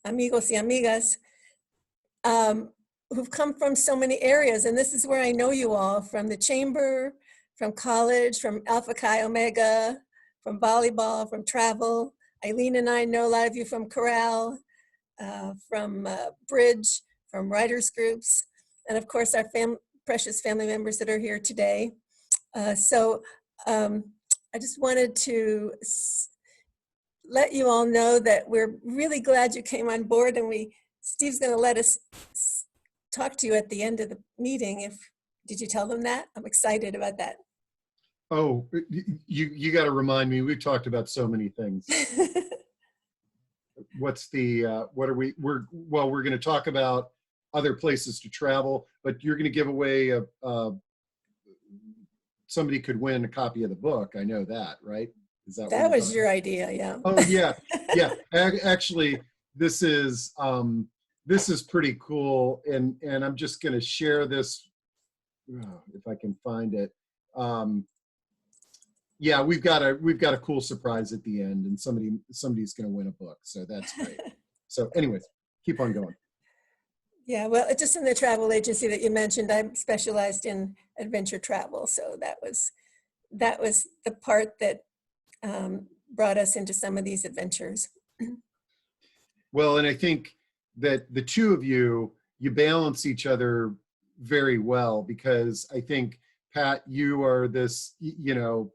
amigos y amigas, who've come from so many areas. And this is where I know you all, from the chamber, from college, from Alpha Chi Omega, from volleyball, from travel. Eileen and I know a lot of you from Chorale, from Bridge, from writers groups, and of course our precious family members that are here today. So I just wanted to let you all know that we're really glad you came on board, and Steve's going to let us talk to you at the end of the meeting. Did you tell them that? I'm excited about that. Oh, you got to remind me. We've talked about so many things. What's the we're going to talk about other places to travel, but you're going to give away somebody could win a copy of the book. I know that, right? Is that was your idea? Yeah. Oh yeah, yeah. Actually, this is pretty cool, and I'm just going to share this if I can find it. Yeah, we've got a cool surprise at the end, and somebody's going to win a book, so that's great. So, anyways, keep on going. Yeah, well, just in the travel agency that you mentioned, I'm specialized in adventure travel, so that was the part that brought us into some of these adventures. Well, and I think that the two of you balance each other very well, because I think, Pat, you are this,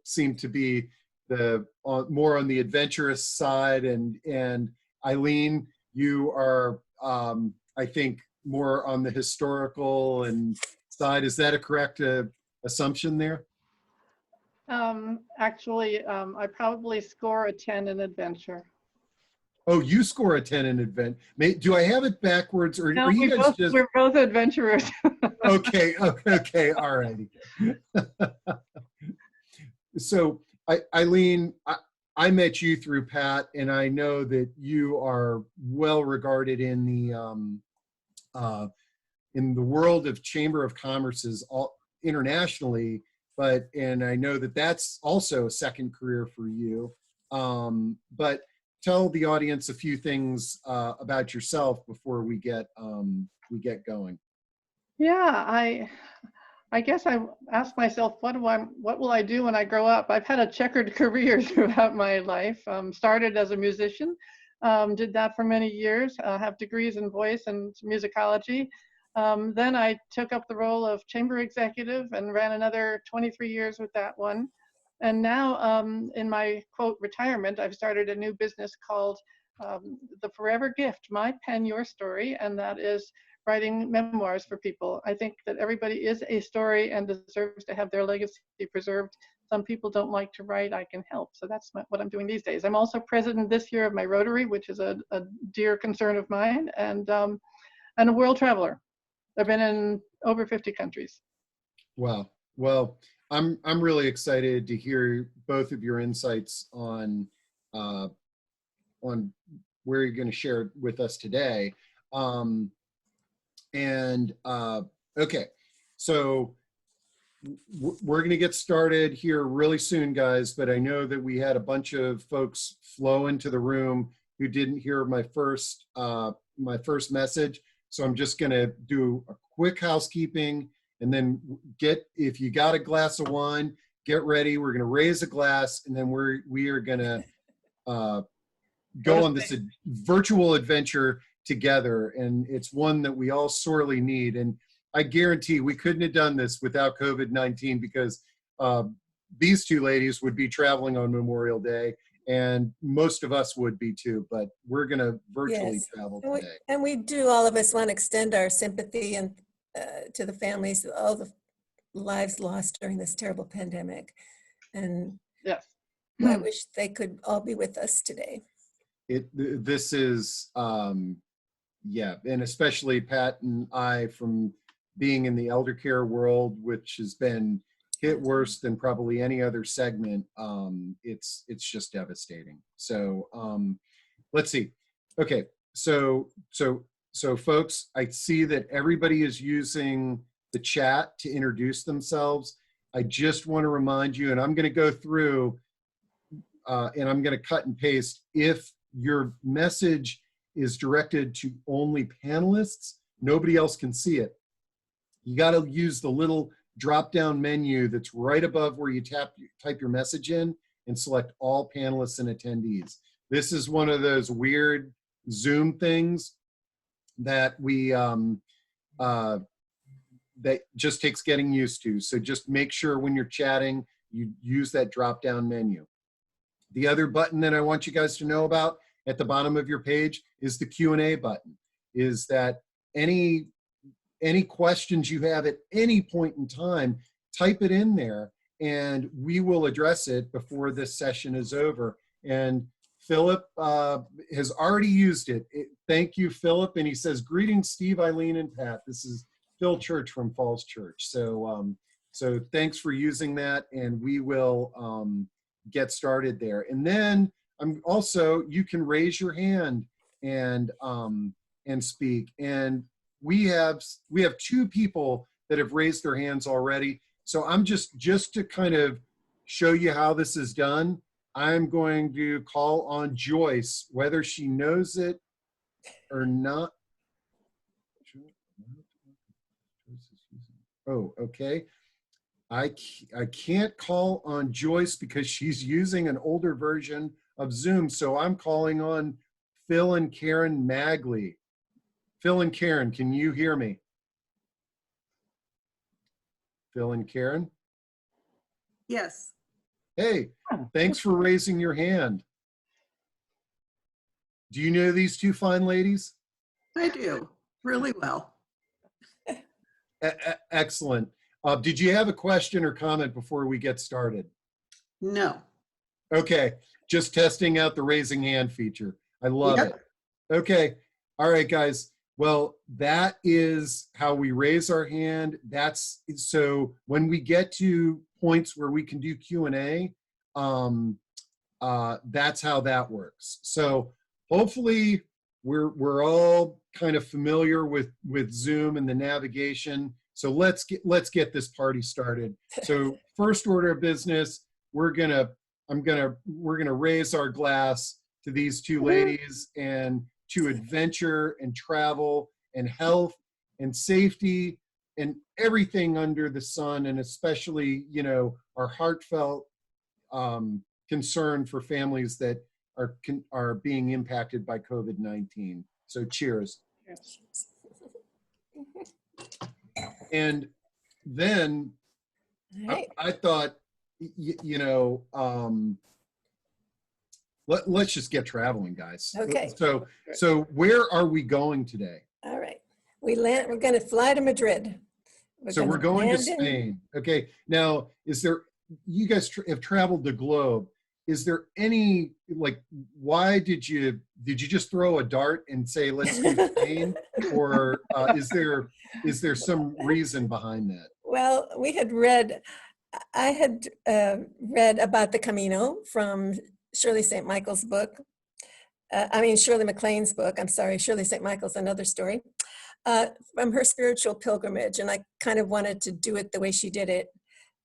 seem to be more on the adventurous side, and Eileen, you are, I think, more on the historical side. Is that a correct assumption there? Actually, I probably score a 10 in adventure. Oh, you score a 10 in adventure. Do I have it backwards, or no, are you guys just? We're both adventurers. Okay, all righty. So, Eileen, I met you through Pat, and I know that you are well regarded in the world of Chamber of Commerce's internationally, and I know that that's also a second career for you. But tell the audience a few things about yourself before we get going. Yeah, I guess I ask myself, what will I do when I grow up? I've had a checkered career throughout my life. Started as a musician, did that for many years, have degrees in voice and musicology. Then I took up the role of chamber executive and ran another 23 years with that one. And now in my, quote, retirement, I've started a new business called The Forever Gift, My Pen, Your Story, and that is writing memoirs for people. I think that everybody is a story and deserves to have their legacy preserved. Some people don't like to write. I can help. So that's what I'm doing these days. I'm also president this year of my Rotary, which is a dear concern of mine, and a world traveler. I've been in over 50 countries. Wow. Well, I'm really excited to hear both of your insights on where you're going to share with us today. Okay, so we're going to get started here really soon, guys, but I know that we had a bunch of folks flow into the room who didn't hear my first message. So I'm just going to do a quick housekeeping, and then if you got a glass of wine, get ready. We're going to raise a glass, and then we are going to go on this virtual adventure together, and it's one that we all sorely need. And I guarantee we couldn't have done this without COVID-19, because these two ladies would be traveling on Memorial Day, and most of us would be too, but we're going to virtually travel today. And we do, all of us, want to extend our sympathy and to the families, all the lives lost during this terrible pandemic. And yes, I wish they could all be with us today. This is, yeah, and especially Pat and I, from being in the elder care world, which has been hit worse than probably any other segment, it's just devastating. So let's see. Okay, so folks, I see that everybody is using the chat to introduce themselves. I just want to remind you, and I'm going to go through and I'm going to cut and paste. If your message is directed to only panelists. Nobody else can see it. You got to use the little drop-down menu that's right above where you type your message in and select all panelists and attendees. This is one of those weird Zoom things that we that just takes getting used to. So just make sure when you're chatting, you use that drop-down menu. The other button that I want you guys to know about at the bottom of your page is the Q&A button. Is that any questions you have at any point in time, type it in there and we will address it before this session is over. And Philip has already used it. Thank you, Philip. And he says, greetings, Steve, Eileen, and Pat. This is Phil Church from Falls Church. So, so thanks for using that, and we will get started there. And then also, you can raise your hand and speak. And we have 2 people that have raised their hands already. So I'm just to kind of show you how this is done, I'm going to call on Joyce, whether she knows it or not. Oh, okay. I can't call on Joyce because she's using an older version of Zoom. So I'm calling on Phil and Karen Magley. Phil and Karen, can you hear me? Phil and Karen? Yes. Hey, thanks for raising your hand. Do you know these 2 fine ladies? I do, really well. Excellent. Did you have a question or comment before we get started? No. Okay, just testing out the raising hand feature. I love it. Okay, all right, guys. Well, that is how we raise our hand. That's so when we get to points where we can do Q&A, that's how that works. So hopefully we're all kind of familiar with Zoom and the navigation. So let's get this party started. So first order of business, we're gonna raise our glass to these 2 ladies and to adventure and travel and health and safety and everything under the sun, and especially, you know, our heartfelt concern for families that are being impacted by COVID-19. So cheers. Yes. And then Right. I thought, you know, let's just get traveling, guys. Okay. So where are we going today? All right. We're going to fly to Madrid. So we're going to land in- Spain. Okay. Now, you guys have traveled the globe. Is there any, like, why did you just throw a dart and say, let's go to Spain? Or is there some reason behind that? Well, I had read about the Camino from Shirley St. Michael's book. Shirley MacLaine's book. I'm sorry, Shirley St. Michael's, another story. From her spiritual pilgrimage, and I kind of wanted to do it the way she did it.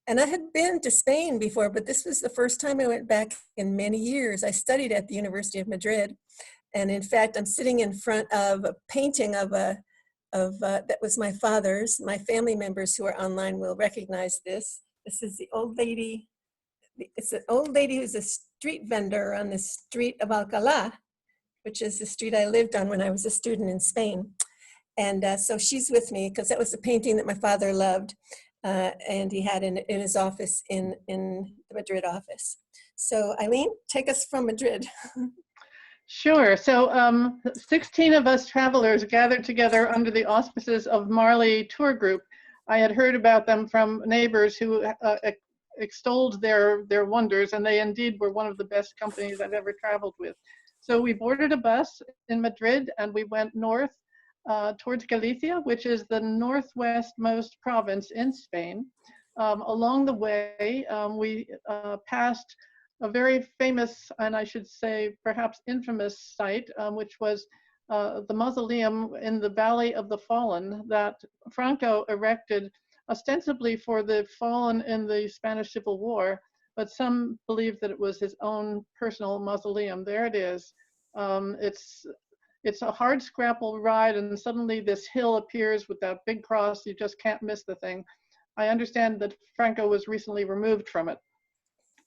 And I had been to Spain before, but this was the first time I went back in many years. I studied at the University of Madrid. And in fact, I'm sitting in front of a painting that was my father's. My family members who are online will recognize this. This is the old lady. It's an old lady who's a street vendor on the street of Alcalá, which is the street I lived on when I was a student in Spain. And so she's with me because that was the painting that my father loved. And he had in his office in the Madrid office. So Eileen, take us from Madrid. Sure. So 16 of us travelers gathered together under the auspices of Marley Tour Group. I had heard about them from neighbors who extolled their wonders, and they indeed were one of the best companies I've ever traveled with. So we boarded a bus in Madrid and we went north towards Galicia, which is the northwestmost province in Spain. Along the way, we passed a very famous, and I should say perhaps infamous site, which was the Mausoleum in the Valley of the Fallen that Franco erected ostensibly for the fallen in the Spanish Civil War, but some believe that it was his own personal mausoleum. There it is. it's a hard scrapple ride, and suddenly this hill appears with that big cross. You just can't miss the thing. I understand that Franco was recently removed from it.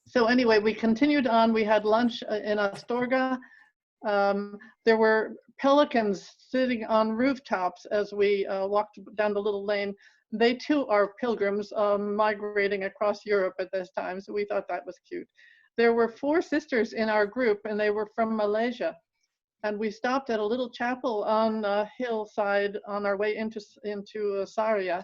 So anyway, we continued on. We had lunch in Astorga. There were pelicans sitting on rooftops as we walked down the little lane. They too are pilgrims migrating across Europe at this time, so we thought that was cute. There were 4 sisters in our group, and they were from Malaysia. And we stopped at a little chapel on a hillside on our way into Saria.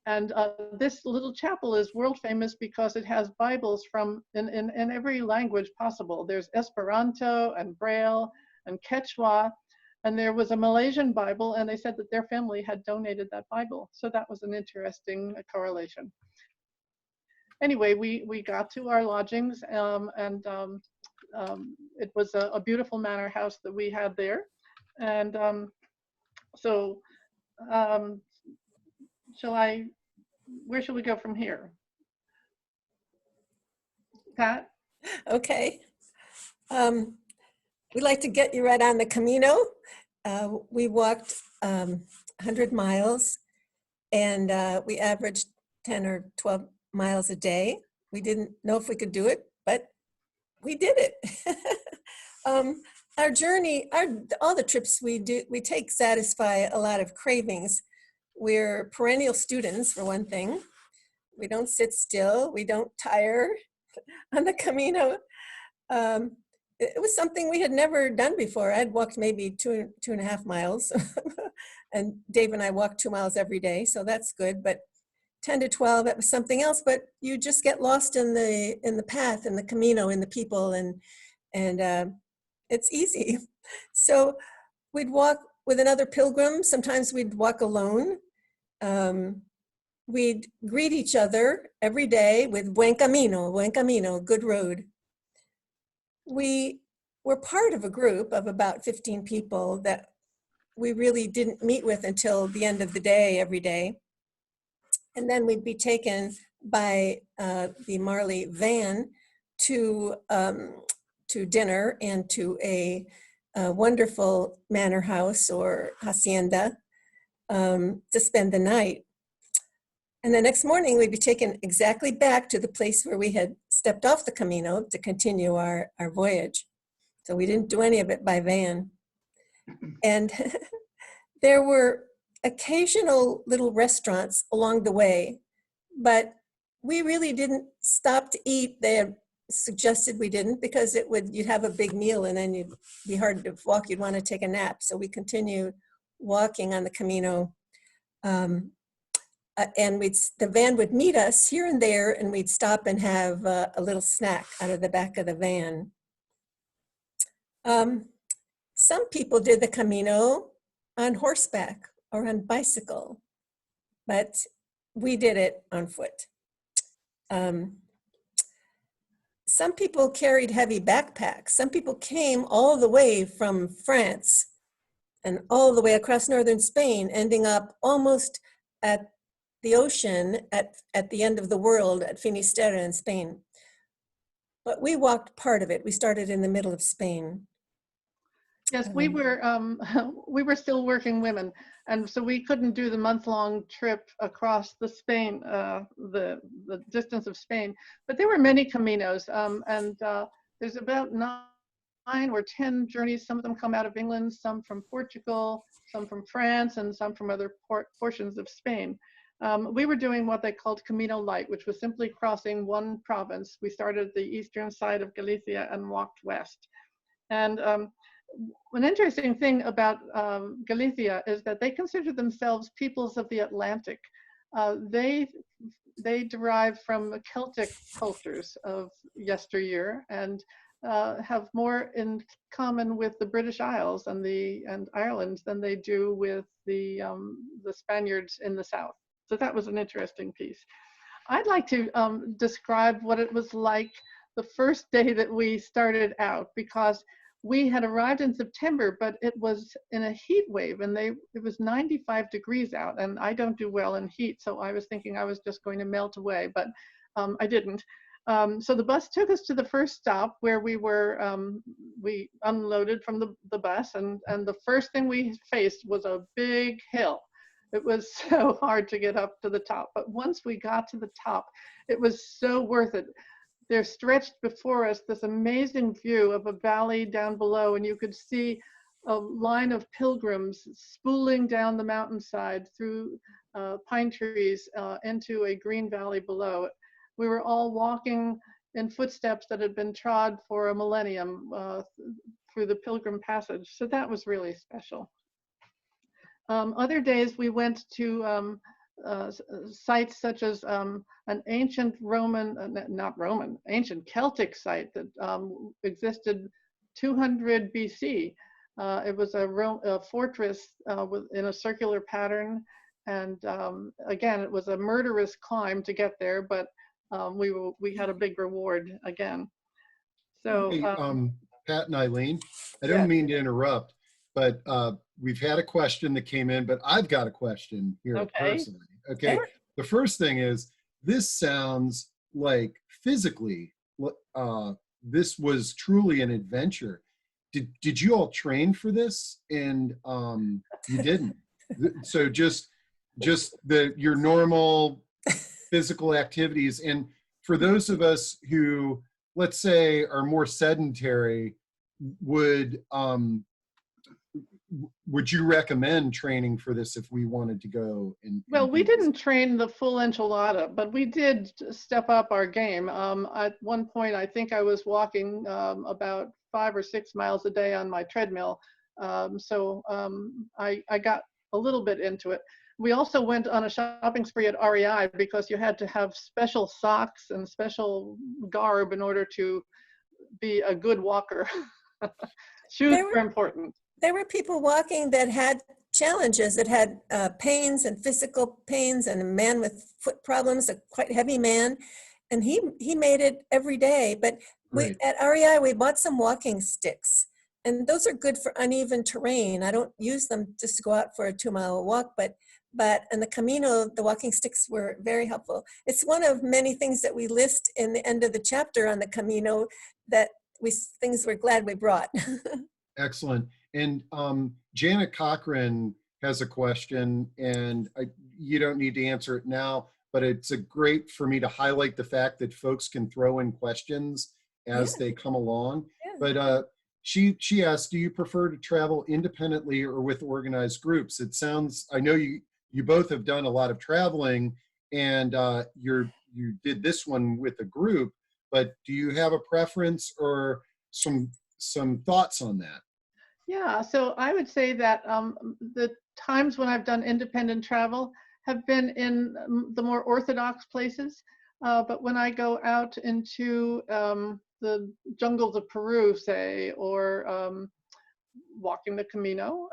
And this little chapel is world famous because it has Bibles from in every language possible. There's Esperanto and Braille and Quechua, and there was a Malaysian Bible, and they said that their family had donated that Bible. So that was an interesting correlation. Anyway, we got to our lodgings, and it was a beautiful manor house that we had there. And where shall we go from here? Pat? Okay. We'd like to get you right on the Camino. We walked 100 miles, and we averaged 10 or 12 miles a day. We didn't know if we could do it, but we did it. Our journey, all the trips we take satisfy a lot of cravings. We're perennial students, for one thing. We don't sit still. We don't tire on the Camino. It was something we had never done before. I'd walked maybe 2.5 miles, and Dave and I walked 2 miles every day, so that's good. But 10 to 12, that was something else. But you just get lost in the path, in the Camino, in the people, and it's easy. So we'd walk with another pilgrim. Sometimes we'd walk alone. We'd greet each other every day with buen camino, good road. We were part of a group of about 15 people that we really didn't meet with until the end of the day, every day. And then we'd be taken by the Marley van to dinner and to a wonderful manor house or hacienda to spend the night. And the next morning we'd be taken exactly back to the place where we had stepped off the Camino to continue our voyage. So we didn't do any of it by van. And there were occasional little restaurants along the way, but we really didn't stop to eat. They had suggested we didn't because you'd have a big meal and then you'd be hard to walk. You'd want to take a nap. So we continued walking on the Camino. And the van would meet us here and there, and we'd stop and have a little snack out of the back of the van. Some people did the Camino on horseback or on bicycle, but we did it on foot. Some people carried heavy backpacks. Some people came all the way from France and all the way across northern Spain, ending up almost at the ocean at the end of the world at Finisterre in Spain. But we walked part of it. We started in the middle of Spain. Yes, we were still working women, and so we couldn't do the month-long trip across the Spain, the distance of Spain. But there were many Caminos, and there's about 9 or 10 journeys. Some of them come out of England, some from Portugal, some from France, and some from other portions of Spain. We were doing what they called Camino Light, which was simply crossing one province. We started at the eastern side of Galicia and walked west. And an interesting thing about Galicia is that they consider themselves peoples of the Atlantic. They derive from the Celtic cultures of yesteryear and have more in common with the British Isles and Ireland than they do with the Spaniards in the south. So that was an interesting piece. I'd like to describe what it was like the first day that we started out, because we had arrived in September, but it was in a heat wave, and it was 95 degrees out, and I don't do well in heat, so I was thinking I was just going to melt away, but I didn't. So the bus took us to the first stop where we unloaded from the bus, and the first thing we faced was a big hill. It was so hard to get up to the top, but once we got to the top, it was so worth it. There stretched before us this amazing view of a valley down below, and you could see a line of pilgrims spooling down the mountainside through pine trees into a green valley below. We were all walking in footsteps that had been trod for a millennium through the Pilgrim Passage. So that was really special. Other days we went to sites such as an ancient ancient Celtic site that existed 200 BC. It was a fortress in a circular pattern. And again, it was a murderous climb to get there, but we had a big reward again. So Hey, Pat and Eileen, I yeah. don't mean to interrupt, but we've had a question that came in, but I've got a question here Okay. personally. Okay. Sure. The first thing is, this sounds like physically, this was truly an adventure. Did you all train for this? And you didn't. So just your normal physical activities. And for those of us who, let's say, are more sedentary, would you recommend training for this if we wanted to go? Well, we didn't train the full enchilada, but we did step up our game. At one point, I think I was walking about 5 or 6 miles a day on my treadmill. So I got a little bit into it. We also went on a shopping spree at REI because you had to have special socks and special garb in order to be a good walker. Shoes were important. There were people walking that had challenges, that had pains and physical pains, and a man with foot problems, a quite heavy man, and he made it every day. But at REI, we bought some walking sticks, and those are good for uneven terrain. I don't use them just to go out for a 2-mile walk, but in the Camino, the walking sticks were very helpful. It's one of many things that we list in the end of the chapter on the Camino that things we're glad we brought. Excellent. And Janet Cochran has a question, and you don't need to answer it now, but it's great for me to highlight the fact that folks can throw in questions as they come along. Yeah. But she asked, do you prefer to travel independently or with organized groups? It sounds, I know you both have done a lot of traveling, and you did this one with a group, but do you have a preference or some thoughts on that? Yeah, so I would say that the times when I've done independent travel have been in the more orthodox places. But when I go out into the jungles of Peru, say, or walking the Camino,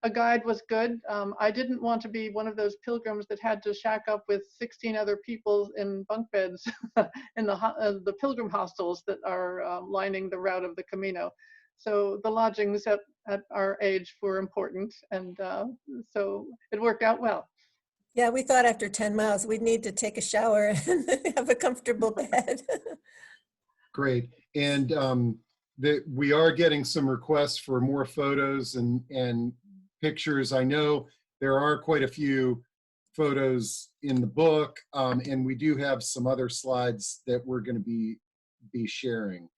a guide was good. I didn't want to be one of those pilgrims that had to shack up with 16 other people in bunk beds in the pilgrim hostels that are lining the route of the Camino. So the lodgings at our age were important, and so it worked out well. Yeah, we thought after 10 miles we'd need to take a shower and have a comfortable bed. Great. And we are getting some requests for more photos and pictures. I know there are quite a few photos in the book, and we do have some other slides that we're going to be sharing.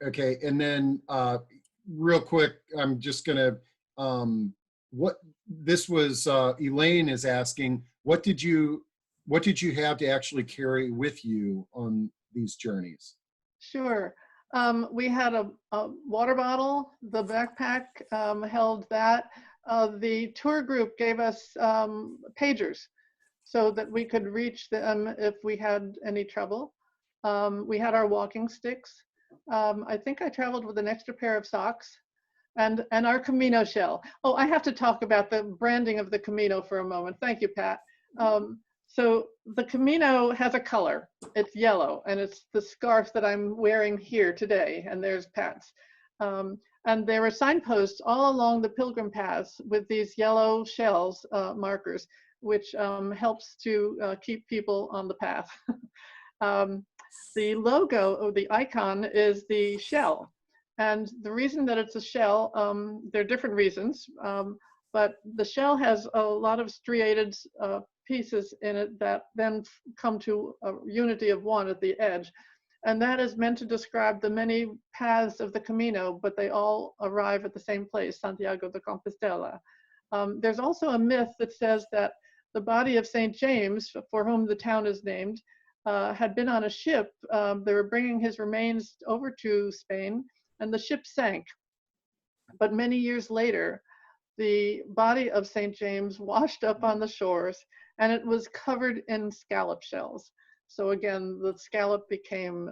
Okay, and then real quick, I'm just gonna Elaine is asking, what did you have to actually carry with you on these journeys? Sure. We had a water bottle. The backpack held that. The tour group gave us pagers so that we could reach them if we had any trouble. We had our walking sticks. I think I traveled with an extra pair of socks and our Camino shell. Oh, I have to talk about the branding of the Camino for a moment. Thank you, Pat. So the Camino has a color. It's yellow, and it's the scarf that I'm wearing here today, and there's Pat's. And there are signposts all along the pilgrim paths with these yellow shells, markers. which helps to keep people on the path. The logo or the icon is the shell. And the reason that it's a shell, there are different reasons, but the shell has a lot of striated pieces in it that then come to a unity of one at the edge. And that is meant to describe the many paths of the Camino, but they all arrive at the same place, Santiago de Compostela. There's also a myth that says that the body of St. James, for whom the town is named, had been on a ship. They were bringing his remains over to Spain, and the ship sank. But many years later, the body of St. James washed up on the shores, and it was covered in scallop shells. So again, the scallop became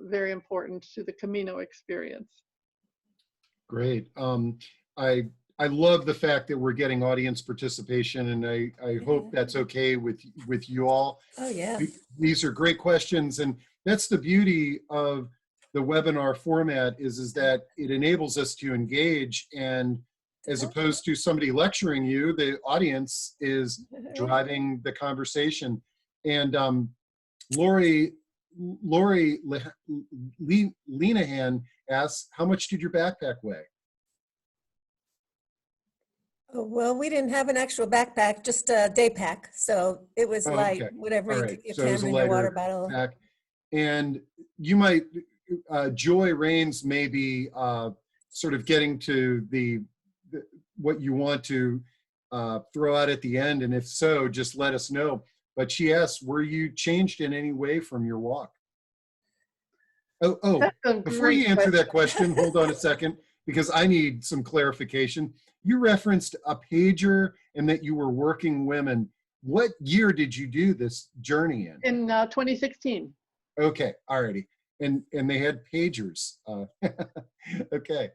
very important to the Camino experience. Great. I love the fact that we're getting audience participation, and I hope that's okay with you all. Oh, yeah. These are great questions, and that's the beauty of the webinar format is that it enables us to engage, and as opposed to somebody lecturing you, the audience is driving the conversation. And Lori Lenahan asks, how much did your backpack weigh? Oh, well, we didn't have an actual backpack, just a day pack. So it was light, Okay. whatever All you right. could So it was have a in your water lighter bottle. pack. And you might, Joy Rains may be sort of getting to the what you want to throw out at the end. And if so, just let us know. But she asks, were you changed in any way from your walk? Oh, before you answer that question, hold on a second, because I need some clarification. You referenced a pager and that you were working women. What year did you do this journey in? In 2016. Okay, alrighty. And they had pagers. Okay.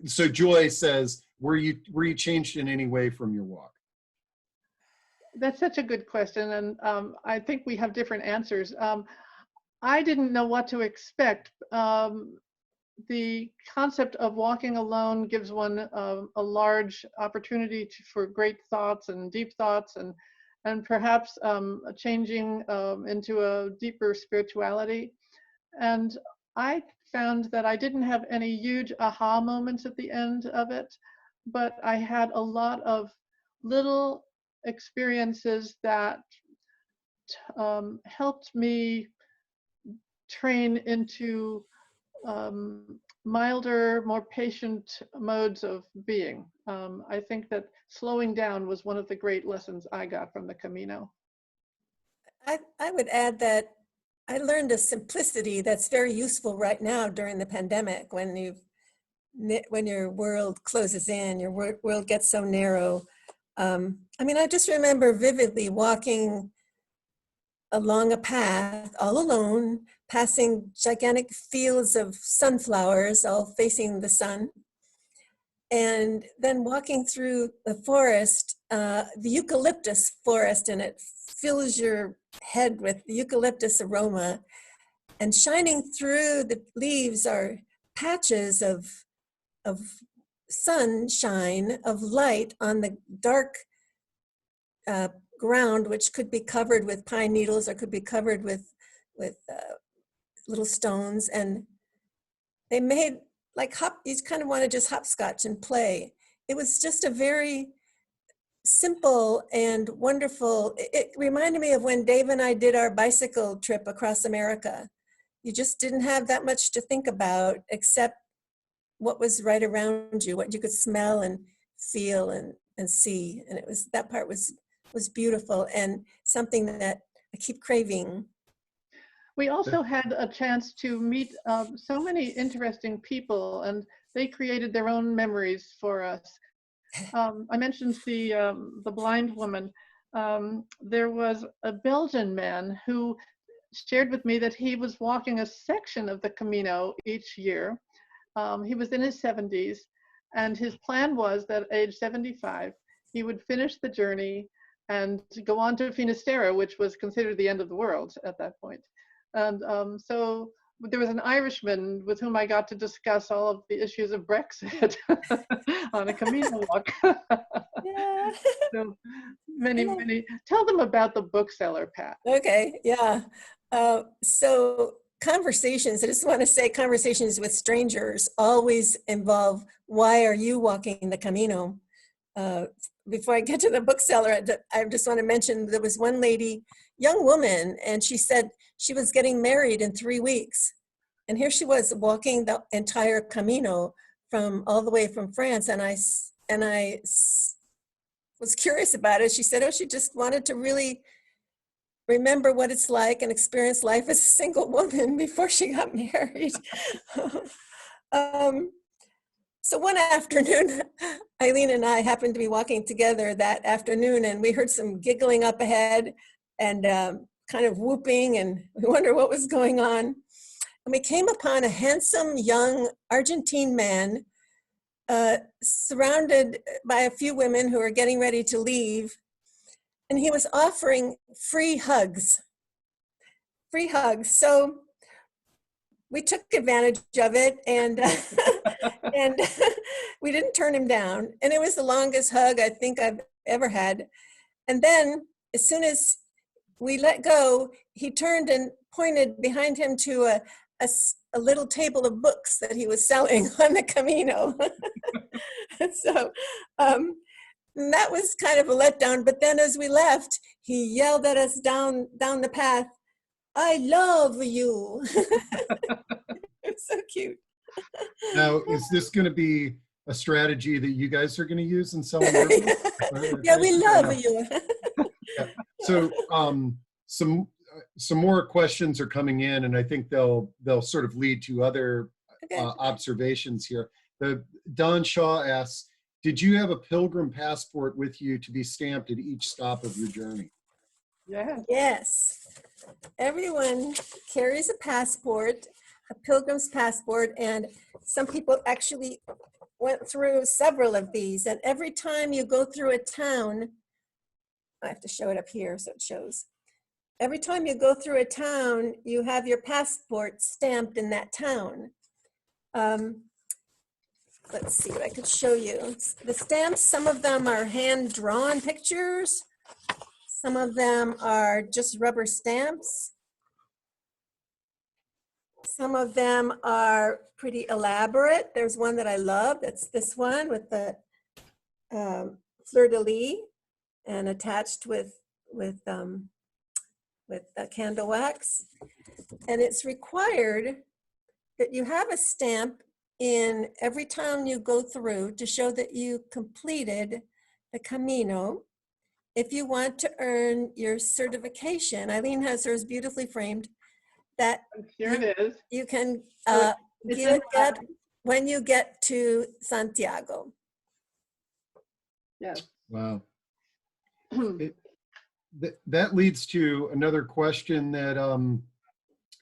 So Joy says, were you changed in any way from your walk? That's such a good question, and I think we have different answers. I didn't know what to expect. The concept of walking alone gives one a large opportunity for great thoughts and deep thoughts, and perhaps changing into a deeper spirituality. And I found that I didn't have any huge aha moments at the end of it, but I had a lot of little experiences that helped me train into milder, more patient modes of being. I think that slowing down was one of the great lessons I got from the Camino. I would add that I learned a simplicity that's very useful right now during the pandemic when your world closes in, your world gets so narrow. I mean, I just remember vividly walking along a path all alone, passing gigantic fields of sunflowers all facing the sun. And then walking through the forest, the eucalyptus forest, and it fills your head with the eucalyptus aroma. And shining through the leaves are patches of sunshine, of light on the dark ground, which could be covered with pine needles or could be covered with little stones. And they made like you kind of want to just hopscotch and play. It was just a very simple and wonderful. It reminded me of when Dave and I did our bicycle trip across America. You just didn't have that much to think about except what was right around you, what you could smell and feel and see. And that part was beautiful and something that I keep craving. We also had a chance to meet so many interesting people, and they created their own memories for us. I mentioned the blind woman. There was a Belgian man who shared with me that he was walking a section of the Camino each year. He was in his 70s, and his plan was that at age 75, he would finish the journey and go on to Finisterre, which was considered the end of the world at that point. And so there was an Irishman with whom I got to discuss all of the issues of Brexit on a Camino walk. Yeah. So many. Tell them about the bookseller, Pat. Okay, yeah. So conversations, I just want to say conversations with strangers always involve, why are you walking the Camino? Before I get to the bookseller, I just want to mention there was one lady, young woman, and she said she was getting married in 3 weeks. And here she was walking the entire Camino from all the way from France. And I was curious about it. She said, oh, she just wanted to really remember what it's like and experience life as a single woman before she got married. So one afternoon, Eileen and I happened to be walking together that afternoon, and we heard some giggling up ahead and kind of whooping, and we wondered what was going on. And we came upon a handsome young Argentine man surrounded by a few women who were getting ready to leave. And he was offering free hugs. Free hugs. So we took advantage of it, and and we didn't turn him down. And it was the longest hug I think I've ever had. And then as soon as we let go, he turned and pointed behind him to a little table of books that he was selling on the Camino. So that was kind of a letdown. But then as we left, he yelled at us down the path, "I love you." It's so cute. Now, is this going to be a strategy that you guys are going to use in selling your book? Yeah, we love you. Yeah. So some more questions are coming in, and I think they'll sort of lead to other Okay. observations here. Don Shaw asks, did you have a Pilgrim Passport with you to be stamped at each stop of your journey? Yeah. Yes. Everyone carries a passport, a Pilgrim's Passport, and some people actually went through several of these. And every time you go through a town, I have to show it up here so it shows. Every time you go through a town, you have your passport stamped in that town. Let's see what I could show you. The stamps, some of them are hand-drawn pictures. Some of them are just rubber stamps. Some of them are pretty elaborate. There's one that I love. That's this one with the fleur-de-lis and attached with candle wax. And it's required that you have a stamp in every town you go through to show that you completed the Camino. If you want to earn your certification, Eileen has hers beautifully framed, that Here it is. you can It's get in when you get to Santiago. Yes. Wow. That leads to another question that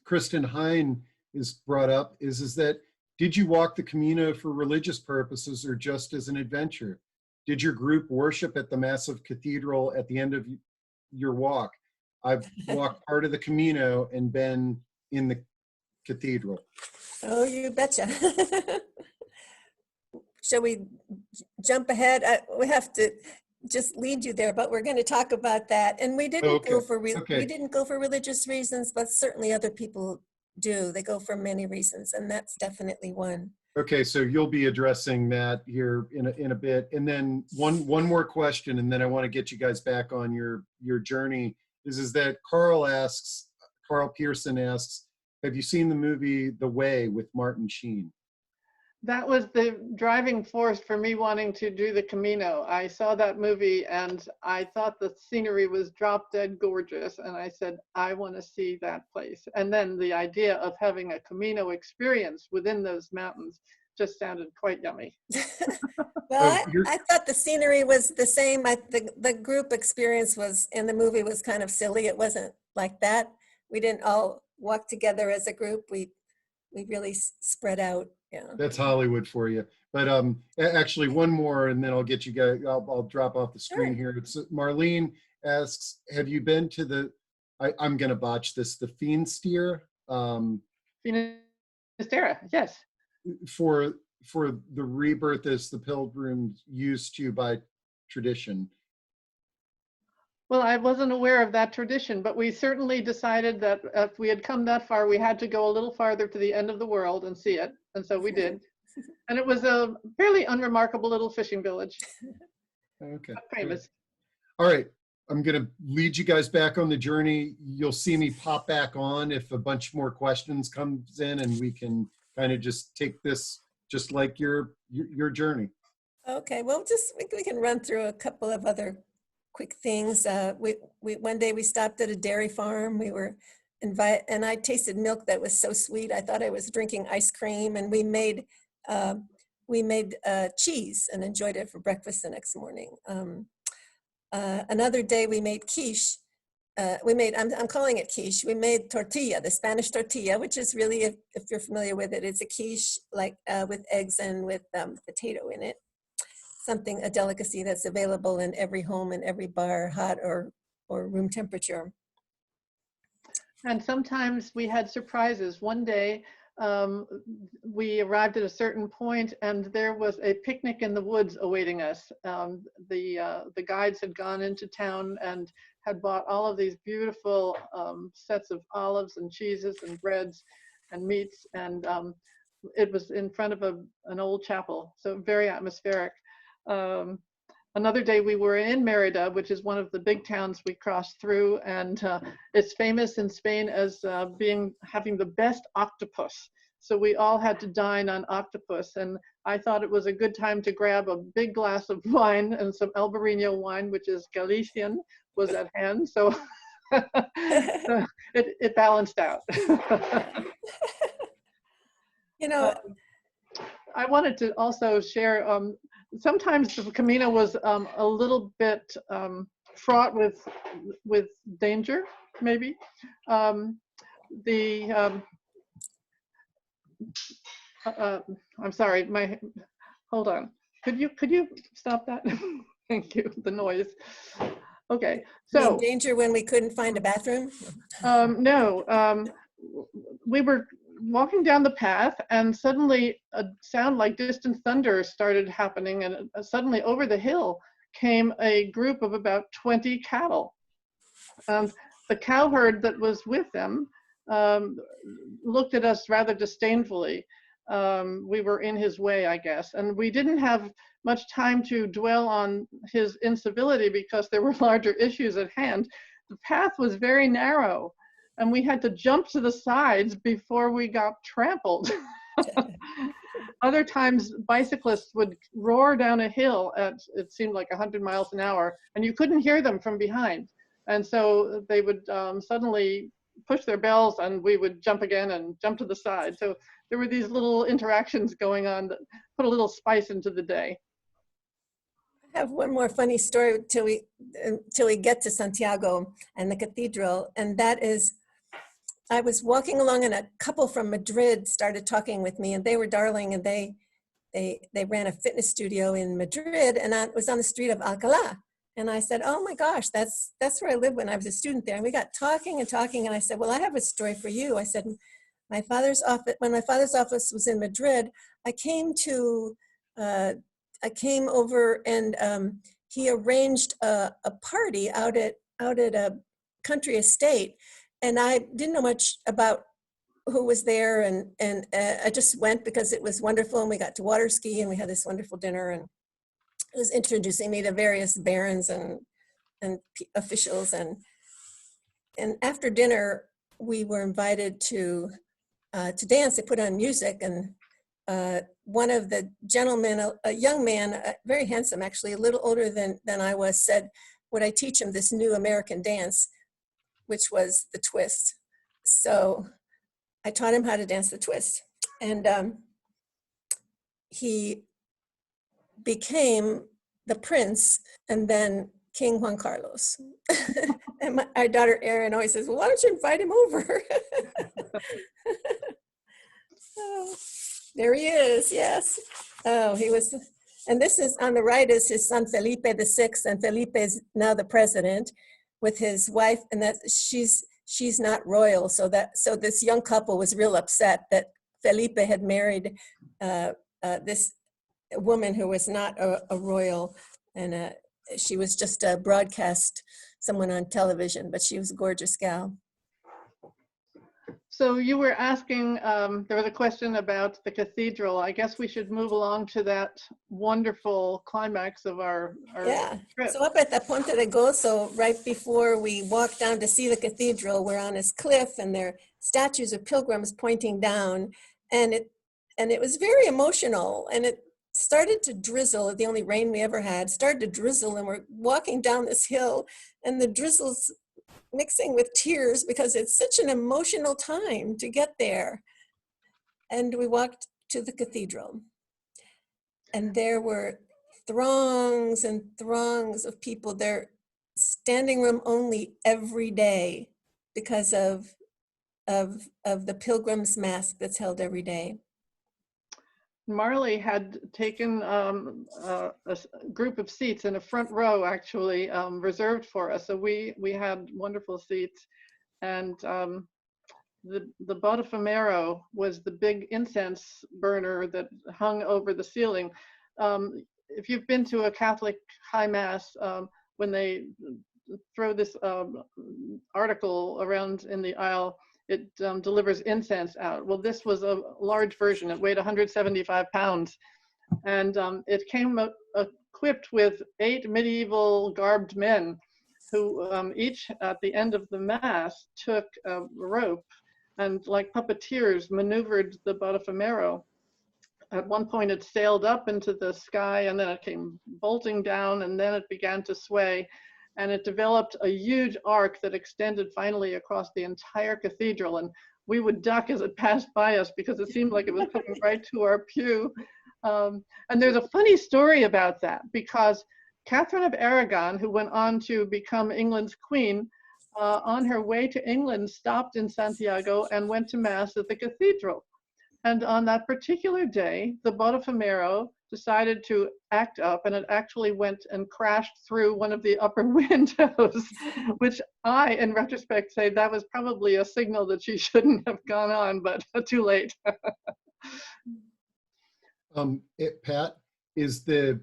Kristen Hine is brought up, is that, did you walk the Camino for religious purposes or just as an adventure? Did your group worship at the massive cathedral at the end of your walk? I've walked part of the Camino and been in the cathedral. Oh, you betcha. Shall we jump ahead? We have to just lead you there, but we're going to talk about that. And we didn't go for we didn't go for religious reasons, but certainly other people do. They go for many reasons, and that's definitely one. Okay, so you'll be addressing that here in a bit. And then one more question, and then I want to get you guys back on your journey, is that Carl Pearson asks, have you seen the movie The Way with Martin Sheen? That was the driving force for me wanting to do the Camino. I saw that movie and I thought the scenery was drop dead gorgeous. And I said, I want to see that place. And then the idea of having a Camino experience within those mountains just sounded quite yummy. Well, I thought the scenery was the same. The group experience was in the movie was kind of silly. It wasn't like that. We didn't all walk together as a group. We really spread out. Yeah. That's Hollywood for you. But actually one more, and then I'll get you guys, I'll drop off the screen here. It's Marlene asks, have you been to I'm going to botch this, the Fiendsteer Finisterre, yes. For the rebirth as the pilgrims used to by tradition. Well, I wasn't aware of that tradition, but we certainly decided that if we had come that far, we had to go a little farther to the end of the world and see it. And so we did. And it was a fairly unremarkable little fishing village. Okay. Famous. All right. I'm going to lead you guys back on the journey. You'll see me pop back on if a bunch more questions comes in, and we can kind of just take this just like your journey. Okay, well, we can run through a couple of other quick things. One day we stopped at a dairy farm. We were invited, and I tasted milk that was so sweet. I thought I was drinking ice cream, and we made cheese and enjoyed it for breakfast the next morning. Another day we made quiche. I'm calling it quiche. We made tortilla, the Spanish tortilla, which is really, if you're familiar with it, it's a quiche like with eggs and with potato in it. A delicacy that's available in every home and every bar, hot or room temperature. And sometimes we had surprises. One day we arrived at a certain point and there was a picnic in the woods awaiting us. The guides had gone into town and had bought all of these beautiful sets of olives and cheeses and breads and meats, and it was in front of an old chapel, so very atmospheric. Another day we were in Merida, which is one of the big towns we crossed through, and it's famous in Spain as having the best octopus. So we all had to dine on octopus, and I thought it was a good time to grab a big glass of wine, and some Albarino wine, which is Galician, was at hand. So it balanced out. You know, I wanted to also share, sometimes the Camino was a little bit fraught with danger, maybe. I'm sorry, hold on. Could you stop that? Thank you, the noise. Okay, so. in danger when we couldn't find a bathroom? No, we were walking down the path and suddenly a sound like distant thunder started happening, and suddenly over the hill came a group of about 20 cattle. The cowherd that was with them looked at us rather disdainfully. We were in his way, I guess, and we didn't have much time to dwell on his incivility because there were larger issues at hand. The path was very narrow, and we had to jump to the sides before we got trampled. Other times, bicyclists would roar down a hill at, it seemed like 100 miles an hour, and you couldn't hear them from behind. And so they would suddenly push their bells, and we would jump again and jump to the side. So there were these little interactions going on that put a little spice into the day. I have one more funny story till we get to Santiago and the cathedral, and that is, I was walking along and a couple from Madrid started talking with me, and they were darling, and they ran a fitness studio in Madrid, and I was on the street of Alcalá. And I said, oh my gosh, that's where I lived when I was a student there. And we got talking and talking, and I said, well, I have a story for you. I said, when my father's office was in Madrid, I came over and he arranged a party out at a country estate. And I didn't know much about who was there, and I just went because it was wonderful, and we got to water ski, and we had this wonderful dinner, and it was introducing me to various barons and officials, and after dinner we were invited to dance. They put on music, and one of the gentlemen, a young man, very handsome actually, a little older than I was, said, would I teach him this new American dance, which was the twist. So I taught him how to dance the twist, and he became the prince and then King Juan Carlos. And our daughter Erin always says, well, why don't you invite him over? Oh, there he is, yes. Oh, he was, and this is on the right is his son Felipe VI, and Felipe is now the president with his wife, and that she's she's not royal. So this young couple was real upset that Felipe had married this woman who was not a royal, and she was just a broadcast someone on television, but she was a gorgeous gal. So you were asking, there was a question about the cathedral. I guess we should move along to that wonderful climax of our trip. So up at the Ponte de Gozo, right before we walk down to see the cathedral, we're on this cliff and there are statues of pilgrims pointing down, and it was very emotional, and it started to drizzle. The only rain we ever had started to drizzle, and we're walking down this hill, and the drizzle's mixing with tears because it's such an emotional time to get there. And we walked to the cathedral, and there were throngs and throngs of people there, standing room only every day because of the Pilgrims Mass that's held every day. Marley had taken a group of seats in a front row, actually, reserved for us. So we had wonderful seats. And the Botafamero was the big incense burner that hung over the ceiling. If you've been to a Catholic high mass, when they throw this article around in the aisle, it delivers incense out. Well, this was a large version. It weighed 175 pounds. And it came equipped with 8 medieval garbed men who each at the end of the Mass took a rope and, like puppeteers, maneuvered the Botafamero. At one point it sailed up into the sky, and then it came bolting down, and then it began to sway. And it developed a huge arc that extended finally across the entire cathedral. And we would duck as it passed by us because it seemed like it was coming right to our pew. And there's a funny story about that, because Catherine of Aragon, who went on to become England's queen, on her way to England stopped in Santiago and went to Mass at the cathedral. And on that particular day, the Botafamero decided to act up, and it actually went and crashed through one of the upper windows, which I, in retrospect, say that was probably a signal that she shouldn't have gone on, but too late. Pat, is that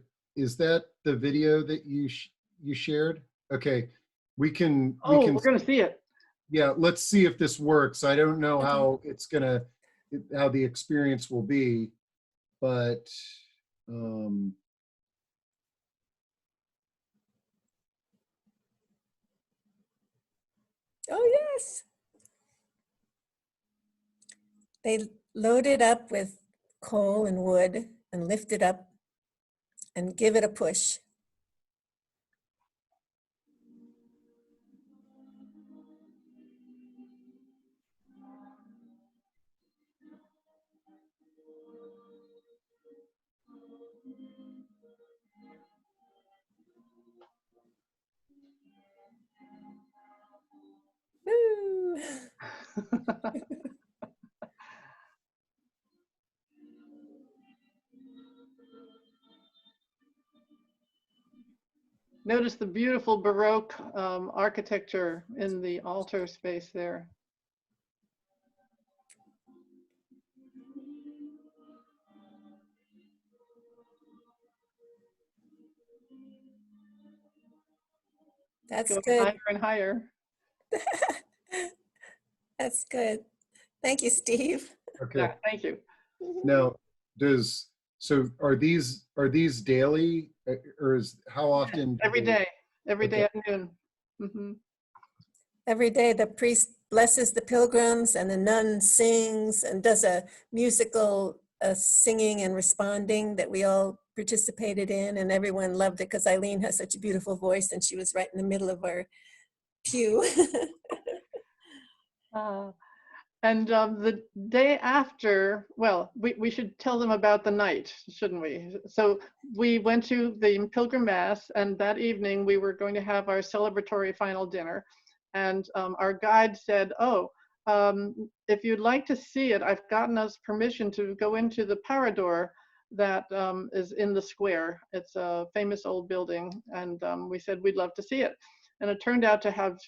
the video that you shared? Okay, we're gonna see it. Yeah, let's see if this works. I don't know how how the experience will be, but oh yes. They load it up with coal and wood and lift it up and give it a push. Woo. Notice the beautiful Baroque architecture in the altar space there. That's Going good. higher and higher. That's good. Thank you, Steve. okay. Yeah, thank you. Now, are these daily, or how often? Every day Okay. at noon. Mm-hmm. Every day the priest blesses the pilgrims, and the nun sings and does a musical singing and responding that we all participated in, and everyone loved it because Eileen has such a beautiful voice, and she was right in the middle of our pew. And the day after, well, we should tell them about the night, shouldn't we? So we went to the Pilgrim Mass, and that evening we were going to have our celebratory final dinner. And our guide said, if you'd like to see it, I've gotten us permission to go into the Parador that is in the square. It's a famous old building, and we said we'd love to see it. and it turned out to have,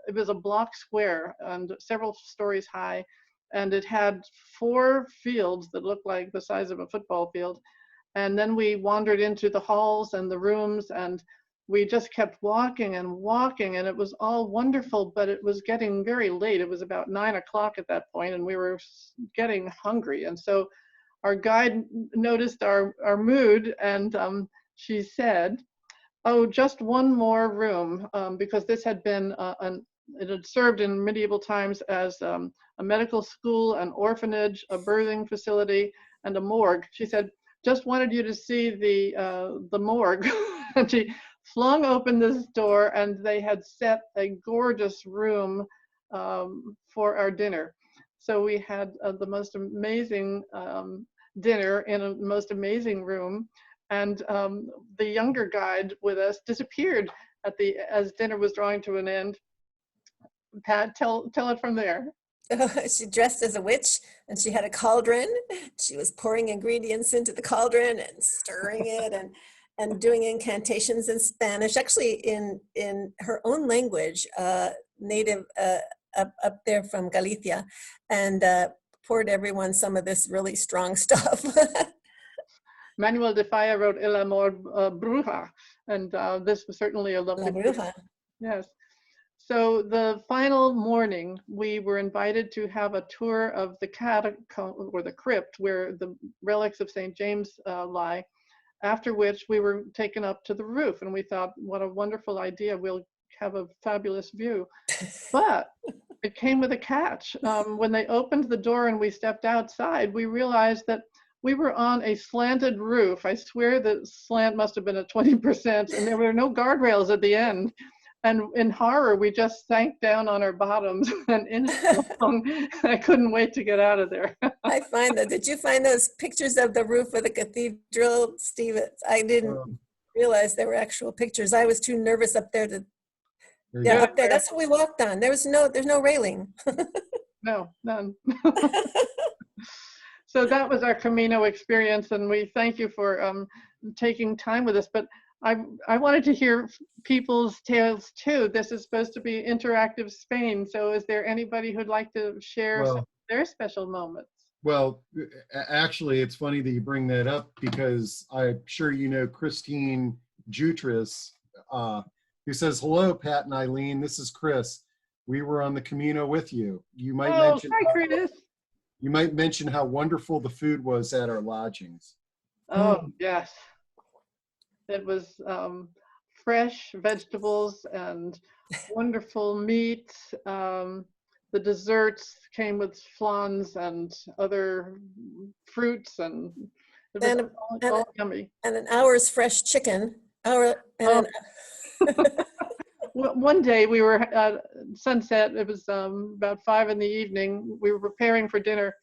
it was a block square and several stories high, and it had 4 fields that looked like the size of a football field. And then we wandered into the halls and the rooms, and we just kept walking and walking, and it was all wonderful, but it was getting very late. It was about 9 o'clock at that point, and we were getting hungry. And so our guide noticed our mood, and she said, "Oh, just one more room," because this had been it had served in medieval times as a medical school, an orphanage, a birthing facility, and a morgue. She said, "Just wanted you to see the morgue." And she flung open this door, and they had set a gorgeous room for our dinner. So we had the most amazing dinner in a most amazing room. And the younger guide with us disappeared as dinner was drawing to an end. Pat, tell it from there. She dressed as a witch, and she had a cauldron. She was pouring ingredients into the cauldron and stirring it and doing incantations in Spanish, actually in her own language, native up there from Galicia, and poured everyone some of this really strong stuff. Manuel de Falla wrote El Amor Bruja, and this was certainly a lovely La Bruja. Yes. So the final morning, we were invited to have a tour of the catacomb, or the crypt, where the relics of St. James lie, after which we were taken up to the roof, and we thought, what a wonderful idea, we'll have a fabulous view. But it came with a catch. When they opened the door and we stepped outside, we realized that we were on a slanted roof. I swear the slant must have been at 20%, and there were no guardrails at the end. And in horror, we just sank down on our bottoms and inched along. I couldn't wait to get out of there. I find that. Did you find those pictures of the roof of the cathedral, Steve? I didn't realize there were actual pictures. I was too nervous up there to. Yeah, up there. That's what we walked on. There's no railing. No, none. So that was our Camino experience, and we thank you for taking time with us. But I wanted to hear people's tales too. This is supposed to be interactive Spain. So is there anybody who'd like to share some of their special moments? Well, actually, it's funny that you bring that up, because I'm sure you know Christine Jutras, who says, "Hello, Pat and Eileen. This is Chris. We were on the Camino with you. You might mention. Hi, Chris. You might mention how wonderful the food was at our lodgings." Oh, yes. It was fresh vegetables and wonderful meat. The desserts came with flans and other fruits, and it was all yummy. And an hour's fresh chicken. One day we were at sunset. It was about 5 in the evening. We were preparing for dinner,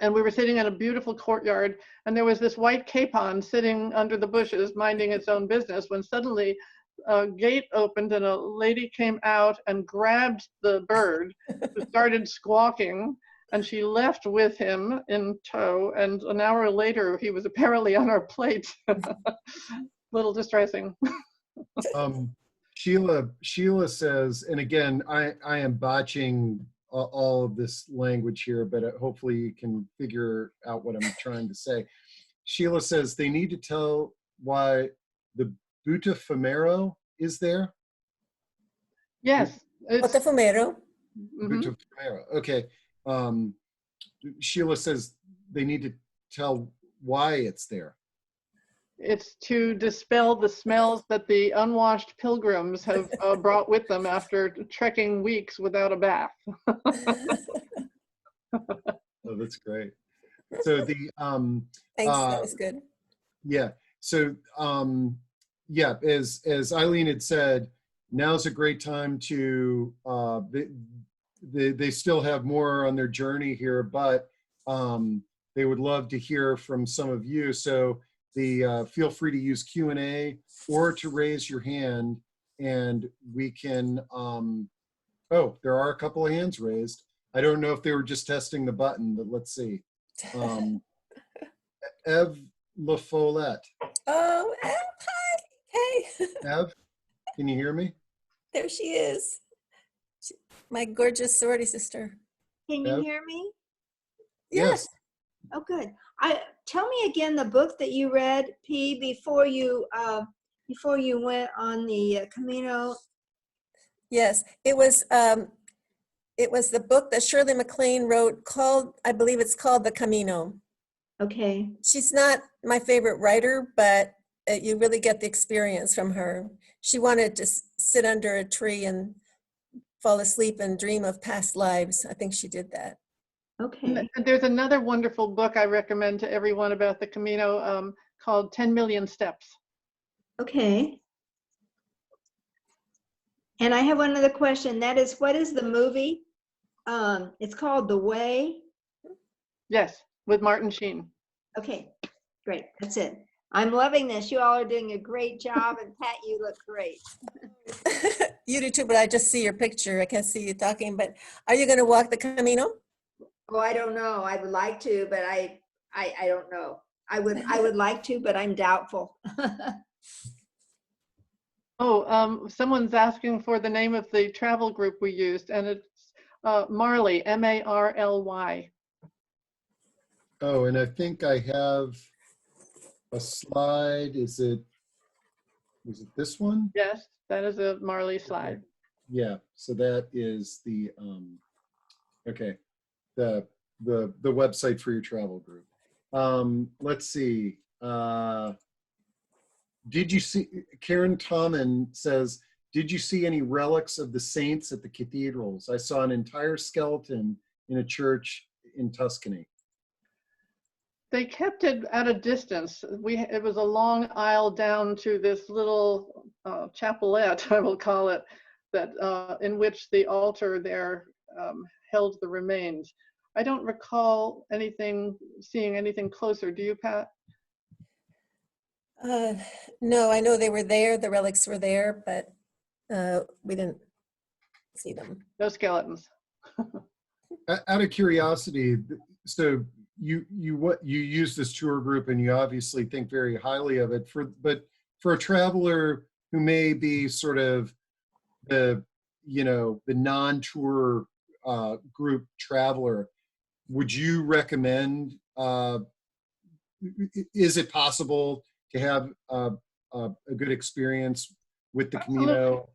and we were sitting in a beautiful courtyard, and there was this white capon sitting under the bushes minding its own business, when suddenly a gate opened and a lady came out and grabbed the bird, who started squawking, and she left with him in tow, and an hour later he was apparently on our plate. Little distressing. Sheila says, and again, I am botching all of this language here, but hopefully you can figure out what I'm trying to say. Sheila says they need to tell why the Botafumeiro is there. Yes. Botafumeiro. Botafumeiro. Okay. Sheila says they need to tell why it's there. It's to dispel the smells that the unwashed pilgrims have brought with them after trekking weeks without a bath. Oh, that's great. So the Thanks, that was good. Yeah. So yeah, as Eileen had said, now's a great time to they still have more on their journey here, but they would love to hear from some of you. So feel free to use Q&A or to raise your hand, and we can, oh, there are a couple of hands raised. I don't know if they were just testing the button, but let's see. Ev La Follette. Oh, Ev, hi. Hey. Ev, can you hear me? There she is. My gorgeous sorority sister. Can you Yep. hear me? Yes. Oh, good. Tell me again the book that you read, P, before you went on the Camino. Yes. It was the book that Shirley MacLaine wrote called, I believe it's called The Camino. Okay. She's not my favorite writer, but you really get the experience from her. She wanted to sit under a tree and fall asleep and dream of past lives. I think she did that. Okay. And there's another wonderful book I recommend to everyone about the Camino called 10 Million Steps. Okay. And I have one other question. That is, what is the movie? It's called The Way. Yes, with Martin Sheen. Okay, great. That's it. I'm loving this. You all are doing a great job, and Pat, you look great. You do too, but I just see your picture. I can't see you talking, but are you going to walk the Camino? Oh, I don't know. I would like to, but I don't know. I would like to, but I'm doubtful. Oh, someone's asking for the name of the travel group we used, and it's Marley, M-A-R-L-Y. Oh, and I think I have a slide. Is it this one? Yes, that is a Marley slide. Yeah, so that is the okay, the website for your travel group. Let's see. Did you see, Karen Tommen says, did you see any relics of the saints at the cathedrals? I saw an entire skeleton in a church in Tuscany. They kept it at a distance. It was a long aisle down to this little chapelette, I will call it, that in which the altar there held the remains. I don't recall seeing anything closer. Do you, Pat? No, I know they were there. The relics were there, but we didn't see them. No skeletons. Out of curiosity, so you use this tour group and you obviously think very highly of it, but for a traveler who may be sort of the non-tour group traveler, would you recommend, is it possible to have a good experience with the Camino?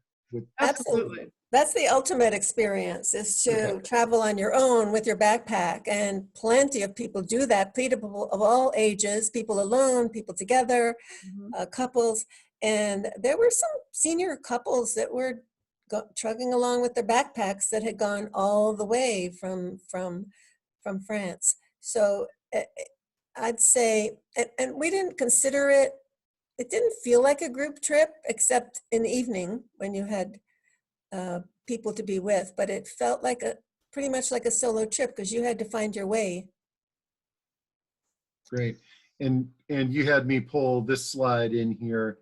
Absolutely. That's the ultimate experience, is to Okay. travel on your own with your backpack. And plenty of people do that, people of all ages, people alone, people together, couples. And there were some senior couples that were trugging along with their backpacks that had gone all the way from France. So I'd say, and we didn't consider it, it didn't feel like a group trip, except in the evening when you had people to be with, but it felt like pretty much like a solo trip because you had to find your way. Great. And you had me pull this slide in here.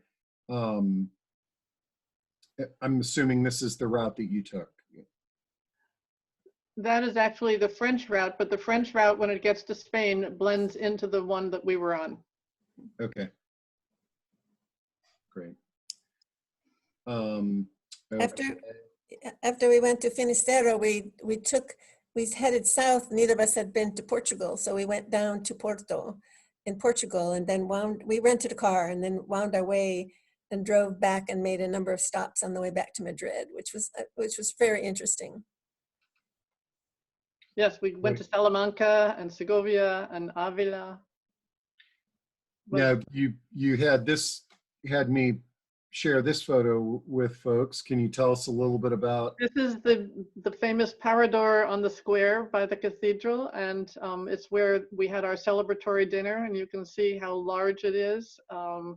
I'm assuming this is the route that you took. That is actually the French route, but the French route, when it gets to Spain, blends into the one that we were on. Okay. Great. Okay. After we went to Finisterre, we headed south. Neither of us had been to Portugal, so we went down to Porto in Portugal, and then we rented a car and then wound our way and drove back and made a number of stops on the way back to Madrid, which was very interesting. Yes, we went to Salamanca and Segovia and Avila. Now you had me share this photo with folks. Can you tell us a little bit about? This is the famous Parador on the square by the cathedral, and it's where we had our celebratory dinner, and you can see how large it is, and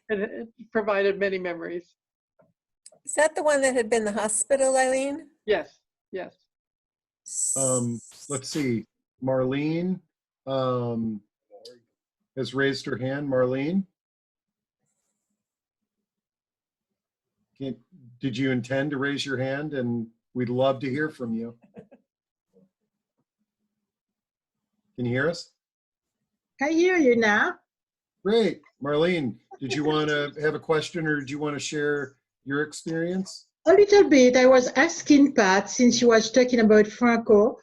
it provided many memories. Is that the one that had been the hospital, Eileen? Yes, yes. Let's see. Marlene has raised her hand. Marlene? Did you intend to raise your hand? And we'd love to hear from you. Can you hear us? I hear you now. Great. Marlene, did you want to have a question or do you want to share your experience? A little bit. I was asking Pat, since she was talking about Franco,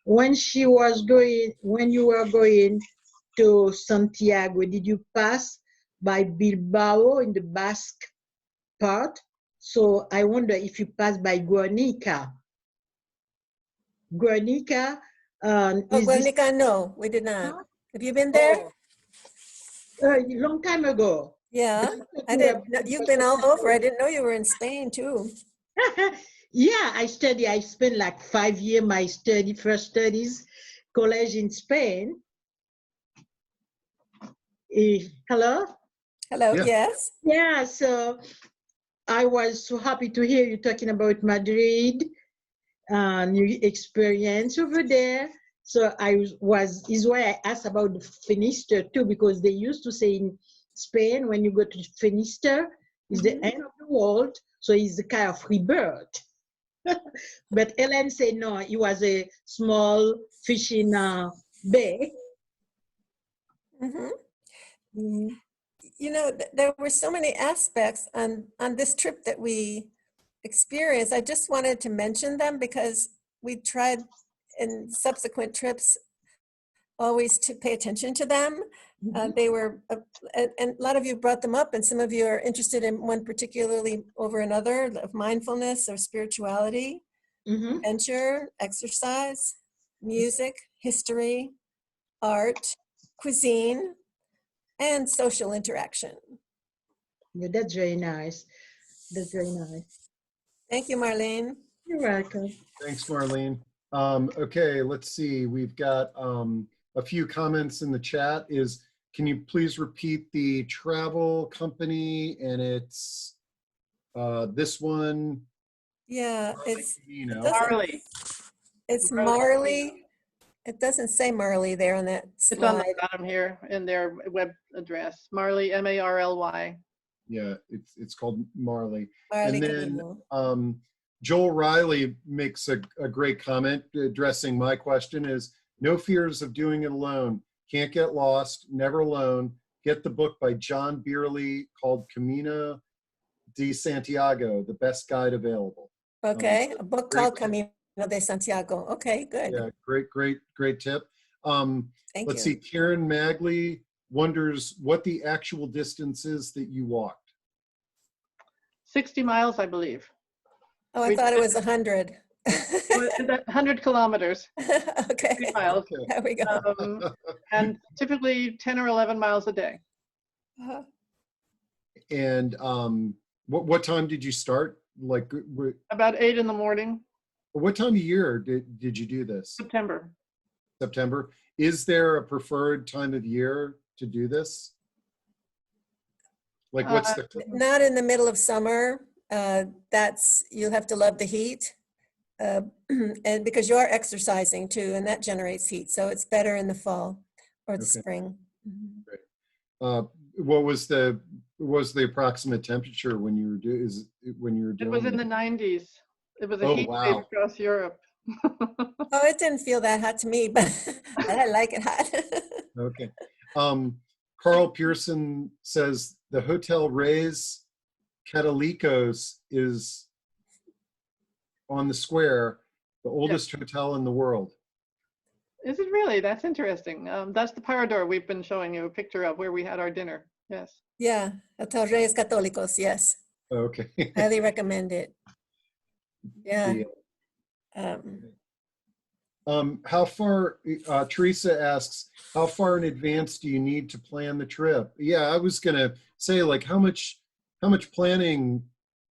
when you were going to Santiago, did you pass by Bilbao in the Basque part? So I wonder if you passed by Guernica. Guernica. Oh, Is this Guernica, no, we did not. Huh? Have you been there? a long time ago? Yeah, But thought I you didn't. were- You've been all over. I didn't know you were in Spain too. Yeah, I spent like 5 years my first studies, college in Spain. Hello? Hello. Yeah. Yes. Yeah, so I was so happy to hear you talking about Madrid and your experience over there. So is why I asked about the Finisterre too, because they used to say in Spain, when you go to Finisterre, it's the end of the world. So it's the kind of rebirth. But Ellen said no, it was a small fishing bay. Mhm. Mm. You know, there were so many aspects on this trip that we experienced. I just wanted to mention them because we tried in subsequent trips always to pay attention to them. They were, and a lot of you brought them up, and some of you are interested in one particularly over another, of mindfulness or spirituality, Mhm. adventure, exercise, music, history, art, cuisine, and social interaction. Yeah, that's very nice. That's very nice. Thank you, Marlene. You're welcome. Thanks, Marlene. Okay, let's see. We've got a few comments in the chat. Can you please repeat the travel company? And it's this one. Yeah, it's Camino. Marley. it's Marley. Marley. It doesn't say Marley there on that It's on the slide. bottom here in their web address. Marley, M-A-R-L-Y. Yeah, it's called Marley. Marley And then Camino. Joel Riley makes a great comment addressing my question is, no fears of doing it alone. Can't get lost, never alone. Get the book by John Beerley called Camino de Santiago, the best guide available. Okay, a book great called tip. Camino de Santiago. Okay, good. Yeah, great tip. Thank Let's you. see, Karen Magley wonders what the actual distance is that you walked. 60 miles, I believe. Oh, I We thought it did- was 100. 100 kilometers, 60 Okay, miles. Okay. there we go. And typically 10 or 11 miles a day. Uh-huh. And what time did you start? Like, About 8 in the morning, what time of year did you do this? September. September. Is there a preferred time of year to do this? Like, what's the? Not in the middle of summer. You'll have to love the heat. And because you are exercising too, and that generates heat. So it's better in the fall or the Okay. spring. What was the approximate temperature when you were doing? It was in the 90s. It was a Oh, heat wave wow. across Europe. Oh, it didn't feel that hot to me, but I like it hot. Okay. Carl Pearson says the Hotel Reyes Catalicos is on the square, the oldest hotel in the world. Is it really? That's interesting. That's the Parador we've been showing you a picture of where we had our dinner. Yes. Yeah, Hotel Reyes Católicos, yes. Okay. Highly recommend it. Yeah. How far, Teresa asks, how far in advance do you need to plan the trip? Yeah, I was gonna say, like, how much planning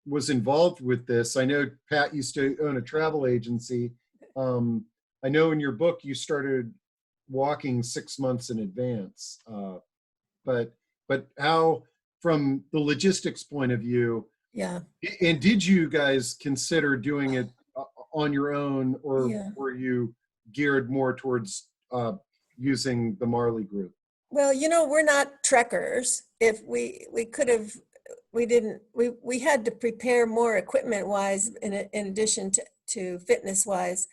was involved with this? I know Pat used to own a travel agency. I know in your book you started walking 6 months in advance. But how, from the logistics point of view, Yeah. and did you guys consider doing it on your own, or Yeah. were you geared more towards using the Marley group? Well, you know, we're not trekkers. If we could have, we had to prepare more equipment wise in addition to fitness wise.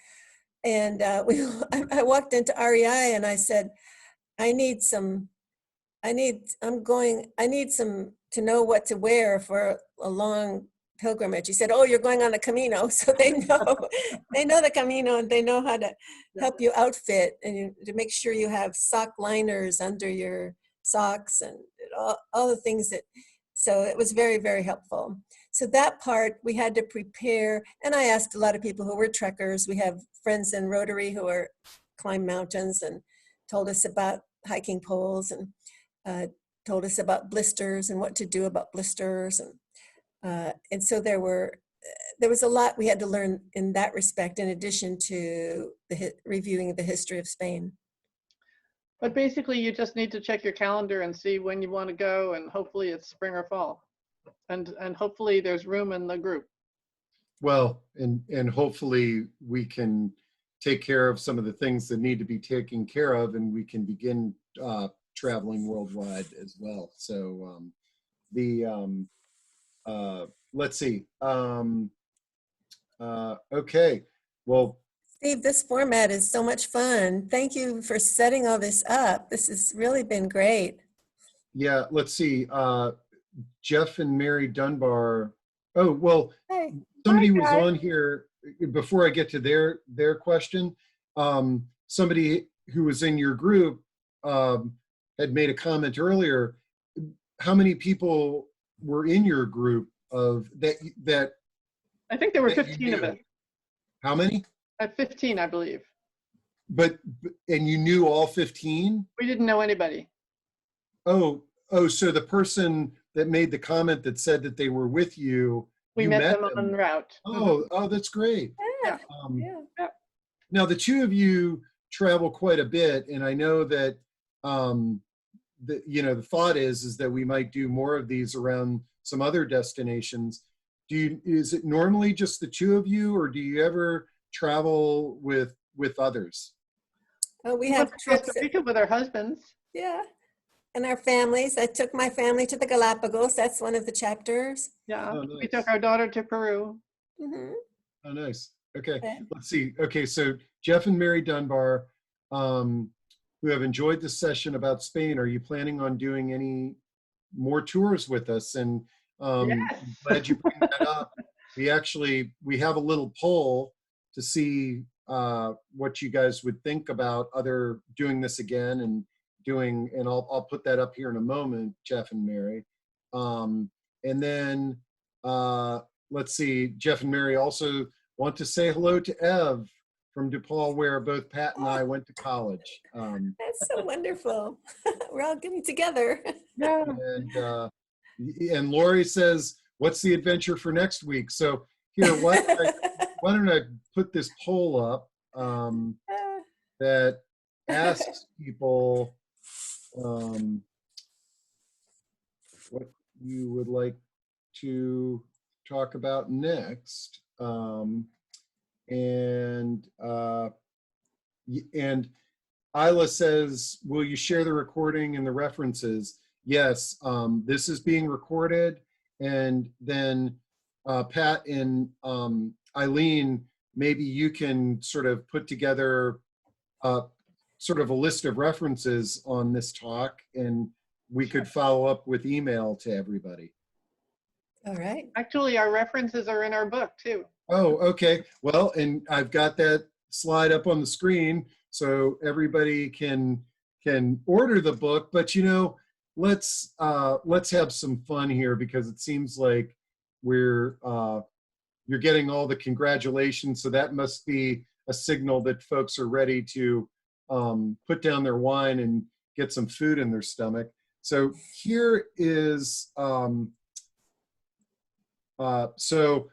And I walked into REI and I said, I need some I need some to know what to wear for a long pilgrimage. He said, oh, you're going on the Camino. So they know the Camino, and they know how to help you outfit, and to make sure you have sock liners under your socks and all the things so it was very, very helpful. So that part we had to prepare. And I asked a lot of people who were trekkers. We have friends in Rotary who climb mountains, and told us about hiking poles, and told us about blisters and what to do about blisters. And so there was a lot we had to learn in that respect, in addition to reviewing the history of Spain. But basically, you just need to check your calendar and see when you want to go, and hopefully it's spring or fall. And hopefully there's room in the group. Well, and hopefully we can take care of some of the things that need to be taken care of, and we can begin traveling worldwide as well. So let's see. Okay, well, Steve, this format is so much fun. Thank you for setting all this up. This has really been great. yeah, let's see. Jeff and Mary Dunbar. Oh, well, Hey. somebody Hi, was guys. on here before I get to their question. Somebody who was in your group had made a comment earlier. How many people were in your group of that? I think there were that you 15 of knew? it. How many? At 15, I believe. And you knew all 15? We didn't know anybody. Oh, so the person that made the comment that said that they were with you, We you met them en route. Oh, that's great. Yeah. Um, Now, the two of you travel quite a bit, and I know that the thought is that we might do more of these around some other destinations. Is it normally just the two of you, or do you ever travel with others? Oh, we We have went to Costa trips. Rica with our husbands. Yeah. And our families. I took my family to the Galapagos. That's one of the chapters. Yeah, Oh, we nice. took our daughter to Peru. Mhm. Oh, nice. Okay, Okay. let's see. Okay, so Jeff and Mary Dunbar, who have enjoyed this session about Spain, are you planning on doing any more tours with us? And Yes. I'm glad you bring that up. We have a little poll to see what you guys would think about doing this again, and I'll put that up here in a moment, Jeff and Mary. And then let's see, Jeff and Mary also want to say hello to Ev from DePaul, where both Pat and I went to college. That's so wonderful. We're all getting together. Yeah. And Lori says, what's the adventure for next week? So here, why don't I put this poll up that asks people what you would like to talk about next. And Isla says, will you share the recording and the references? Yes, this is being recorded. And then Pat and Eileen, maybe you can sort of put together sort of a list of references on this talk, and we could follow up with email to everybody. All right. Actually, our references are in our book too. Oh, okay. Well, and I've got that slide up on the screen so everybody can order the book. But let's have some fun here, because it seems like you're getting all the congratulations. So that must be a signal that folks are ready to put down their wine and get some food in their stomach. So here is so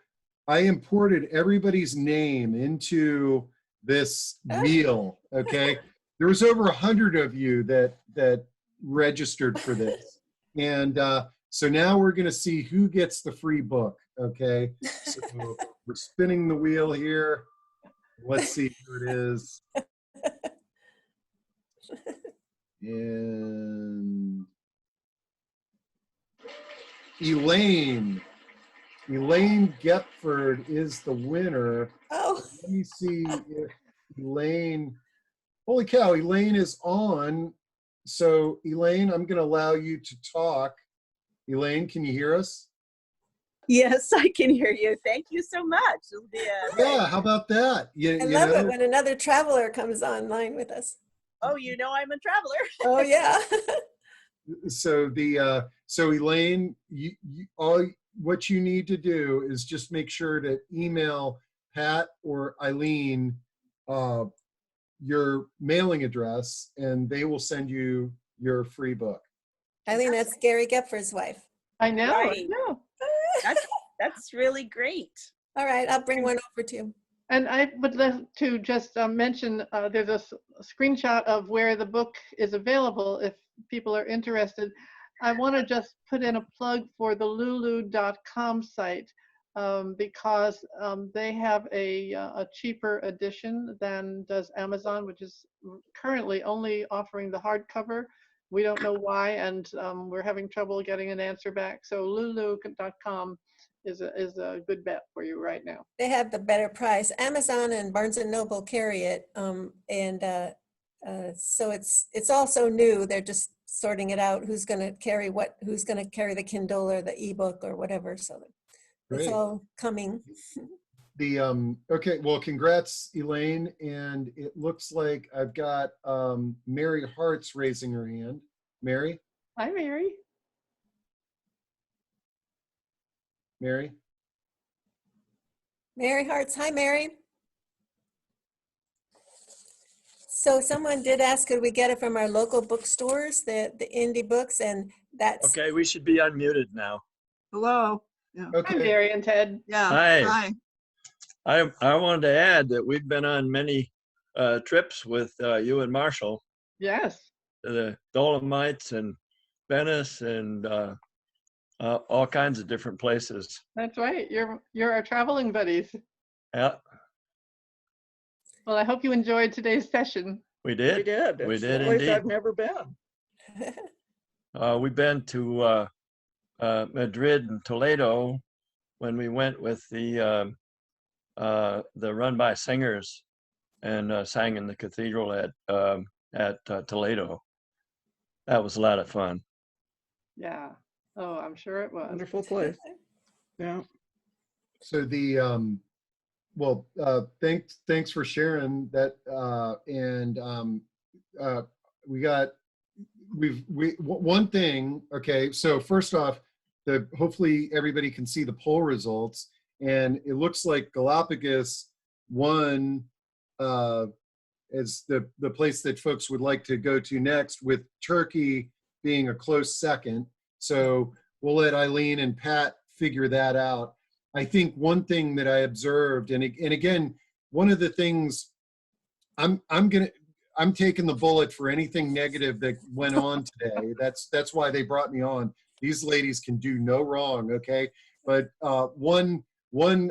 I imported everybody's name into this wheel, okay? There was over 100 of you that registered for this. And so now we're gonna see who gets the free book, okay? So we're spinning the wheel here. Let's see who it is. And Eileen Gepford is the winner. Oh, Let me see if Elaine, holy cow, Elaine is on. So Elaine, I'm going to allow you to talk. Elaine, can you hear us? Yes, I can hear you. Thank you so much. Yeah, how about that? I love it when another traveler comes online with us. Oh, you know I'm a traveler. Oh, yeah. So Elaine, all what you need to do is just make sure to email Pat or Eileen your mailing address, and they will send you your free book. Eileen, that's Gary Gepfer's wife. I know. I Right. know. That's really great. All right, I'll bring one over to you. And I would like to just mention there's a screenshot of where the book is available if people are interested. I want to just put in a plug for the lulu.com site because they have a cheaper edition than does Amazon, which is currently only offering the hardcover. We don't know why, and we're having trouble getting an answer back. So lulu.com is a good bet for you right now. They have the better price. Amazon and Barnes and Noble carry it, so it's also new. They're just sorting it out. Who's going to carry what? Who's going to carry the Kindle or the ebook or whatever? So it's Great. all coming. Okay, well, congrats, Elaine. And it looks like I've got Mary Hart's raising her hand. Mary? Hi, Mary. Mary? Mary Hart's. Hi, Mary. So someone did ask, could we get it from our local bookstores, the indie books, and that's Okay, we should be unmuted now. Hello. Yeah. Hi, Okay. Mary and Ted. Yeah. Hi. I wanted to add that we've been on many trips with you and Marshall, Yes, to the Dolomites and Venice and all kinds of different places. that's right. You're our traveling buddies. Yeah, Well, I hope you enjoyed today's session. we did. We did. We It's did a place indeed. I've never been. We've been to Madrid and Toledo when we went with the Run by Singers and sang in the cathedral at Toledo. That was a lot of fun. Yeah. Oh, I'm sure it was. Wonderful place. Yeah. So thanks for sharing that. One thing. Okay, so first off, hopefully everybody can see the poll results, and it looks like Galapagos won as the place that folks would like to go to next, with Turkey being a close second. So we'll let Eileen and Pat figure that out. I think one thing that I observed, and again, one of the things I'm taking the bullet for anything negative that went on today. That's why they brought me on. These ladies can do no wrong, okay? But one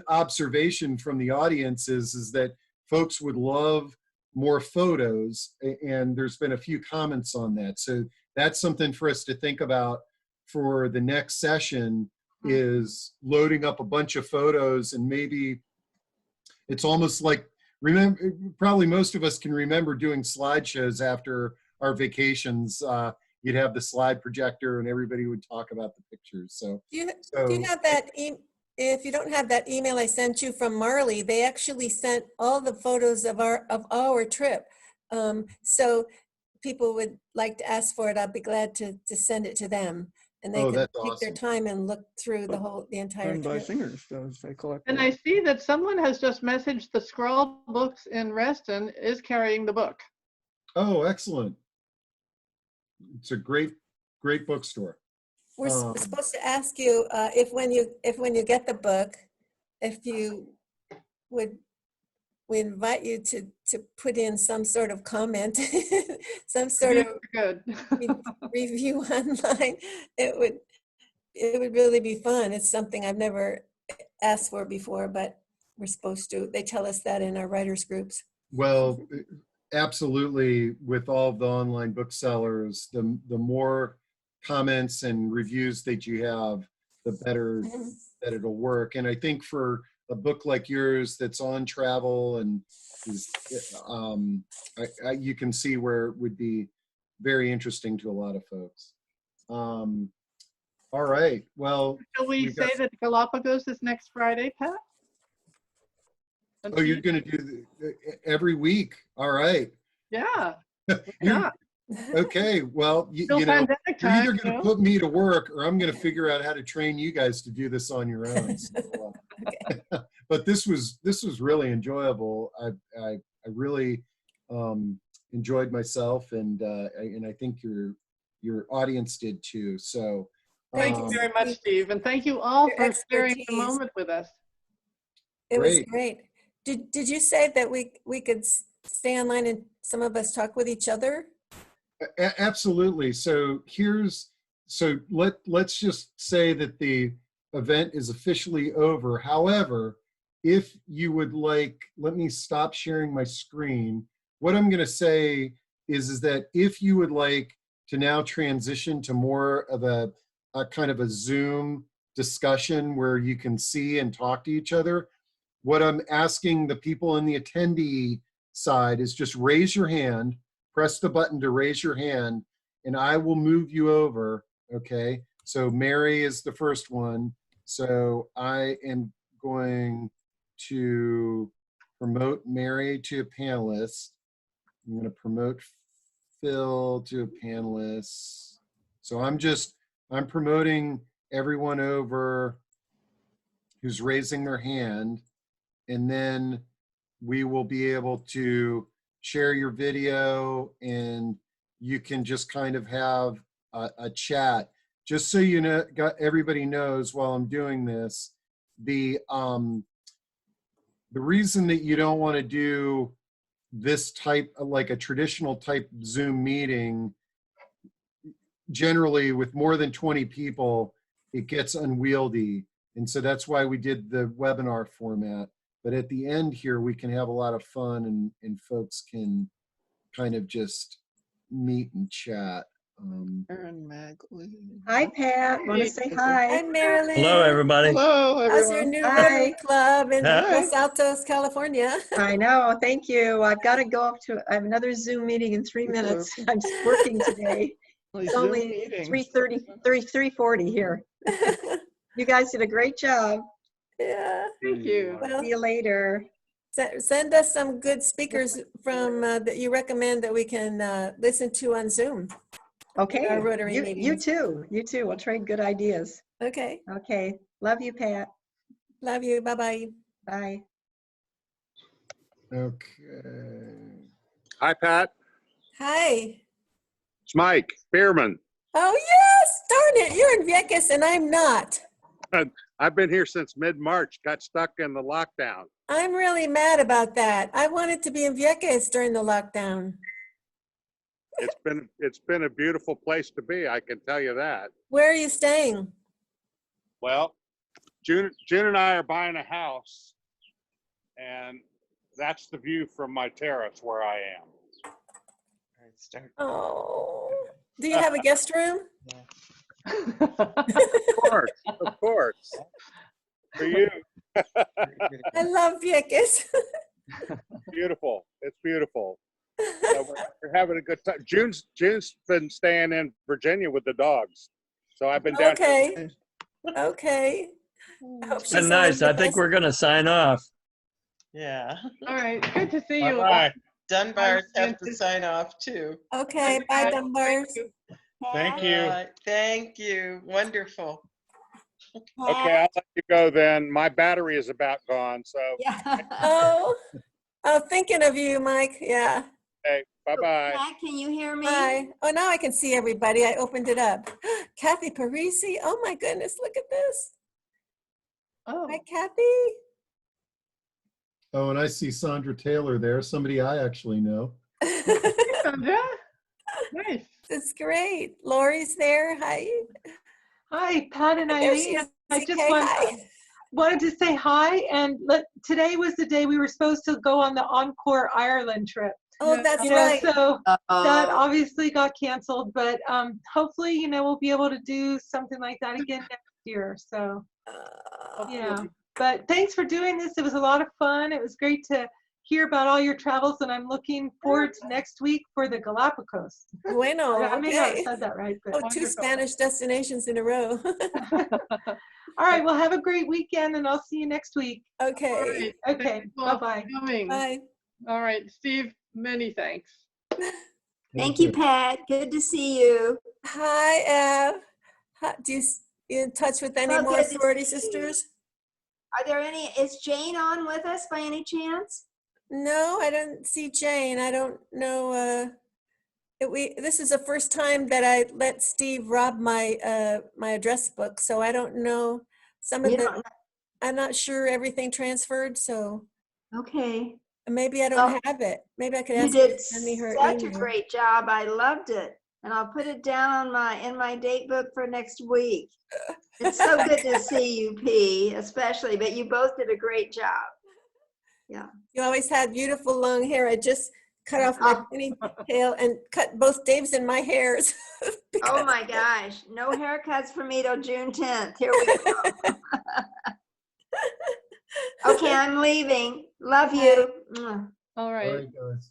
observation from the audience is that folks would love more photos, and there's been a few comments on that. So that's something for us to think about for the next session, is loading up a bunch of photos. And maybe it's almost like, probably most of us can remember doing slideshows after our vacations. You'd have the slide projector and everybody would talk about the pictures. So do you have that? If you don't have that email I sent you from Marley, they actually sent all the photos of our trip. So people would like to ask for it. I'd be glad to send it to them, and they can that's take their awesome. time and look through the entire Run by trip. singers, does they collect. And I see that someone has just messaged the Scrawl Books in Reston is carrying the book. Oh, excellent. It's a great bookstore. We're supposed to ask you if when you get the book, if you would, we invite you to put in some sort of comment, some sort of Good. review online. It would really be fun. It's something I've never asked for before, but we're supposed to. They tell us that in our writers groups. Well, absolutely. With all of the online booksellers, the more comments and reviews that you have, the better that it'll work. And I think for a book like yours that's on travel and is, you can see where it would be very interesting to a lot of folks. All right, well. Shall we we've got- say that Galapagos is next Friday, Pat? Oh, you're gonna do every week, all right. Yeah. You're- Okay, well, Still you know, pandemic you're time, either you gonna know? put me to work or I'm gonna figure out how to train you guys to do this on your own. So, but this was really enjoyable. I really enjoyed myself, and I think your audience did too. So Thank you very much, Steve, and thank you all Your for sharing the expertise. moment with us. It was Great. great. Did you say that we could stay online and some of us talk with each other? Absolutely. So let's just say that the event is officially over. However, if you would like, let me stop sharing my screen. What I'm going to say is that if you would like to now transition to more of a kind of a Zoom discussion where you can see and talk to each other, what I'm asking the people in the attendee side is just raise your hand. Press the button to raise your hand, and I will move you over, okay? So Mary is the first one. So I am going to promote Mary to a panelist. I'm going to promote Phil to a panelist. So I'm promoting everyone over who's raising their hand, and then we will be able to share your video, and you can just kind of have a chat. Just so you know, everybody knows while I'm doing this, the reason that you don't want to do this type, like a traditional type Zoom meeting, generally with more than 20 people, it gets unwieldy. And so that's why we did the webinar format. But at the end here, we can have a lot of fun, and folks can kind of just meet and chat. Hi, Pat. Want to say hi? Hi, Marilyn. Hello, everybody. Hello, How's your everyone. new Hi. Rotary Club in Hi. Los Altos, California? I know. Thank you. I've got to go up to, I have another Zoom meeting in 3 minutes. I'm working today. It's only 3:40 here. You guys did a great job. Yeah. Thank you. Well, See you later. send us some good speakers from that you recommend that we can listen to on Zoom. Okay. Our Rotary You meetings. too. You too. We'll trade good ideas. Okay. Okay. Love you, Pat. Love you. Bye-bye. Bye. Okay. Hi, Pat. Hi. It's Mike Bierman. Oh, yes. Darn it. You're in Vieques and I'm not. I've been here since mid-March, got stuck in the lockdown. I'm really mad about that. I wanted to be in Vieques during the lockdown. It's been a beautiful place to be, I can tell you that. Where are you staying? Well, June and I are buying a house, and that's the view from my terrace where I am. Oh, do you have a guest room? Of course. For you. I love Vieques. Beautiful. It's beautiful. So we're having a good time. June's been staying in Virginia with the dogs, so I've been down. Okay. Okay. I hope she's And nice. on I with think us. we're going to sign off. Yeah. All right. Good to see you. Bye-bye. Dunbars have to sign off too. Okay. Bye, Dunbars. Thank you. All right, thank you. Wonderful. Okay, I'll let you go then. My battery is about gone, so. Yeah. Oh, thinking of you, Mike. Yeah. Okay, bye-bye. Pat, can you hear me? Hi. Oh, now I can see everybody. I opened it up. Kathy Parisi. Oh my goodness. Look at this. Oh, Hi, Kathy. Oh, and I see Sandra Taylor there, somebody I actually know. Sandra. Nice. That's great. Lori's there. Hi. Hi, Pat and There she Eileen. is. I just Okay, hi. wanted to say hi. And today was the day we were supposed to go on the Encore Ireland trip. Oh, that's You know, right. so that obviously got canceled. But hopefully, you know, we'll be able to do something like that again next year. So yeah. But thanks for doing this. It was a lot of fun. It was great to hear about all your travels, and I'm looking forward to next week for the Galapagos. Bueno, I may not have okay. said that right, but Oh, 2 Spanish destinations in a row. all right, well, have a great weekend, and I'll see you next week. Okay. Okay, bye-bye. Bye. All right, Steve, many thanks. Thank you, Pat. Good to see you. Hi, Ev. Do you in touch with any Oh, more good to sorority see you. sisters? Are there any, is Jane on with us by any chance? No, I don't see Jane. I don't know. This is the first time that I let Steve rob my my address book, so I don't know some of You the. don't I'm not sure everything transferred, so Okay. maybe I don't Well, have it. Maybe I could You ask her did to send me her such a email. great job. I loved it. And I'll put it down on in my date book for next week. It's so good to see you, P, especially, but you both did a great job. Yeah. You always had beautiful long hair. I just cut off my ponytail and cut both Dave's and my hairs. Oh my gosh. No haircuts for me till June 10th. Here we go. Okay, I'm leaving. Love you. Mwah. All right. All right, guys.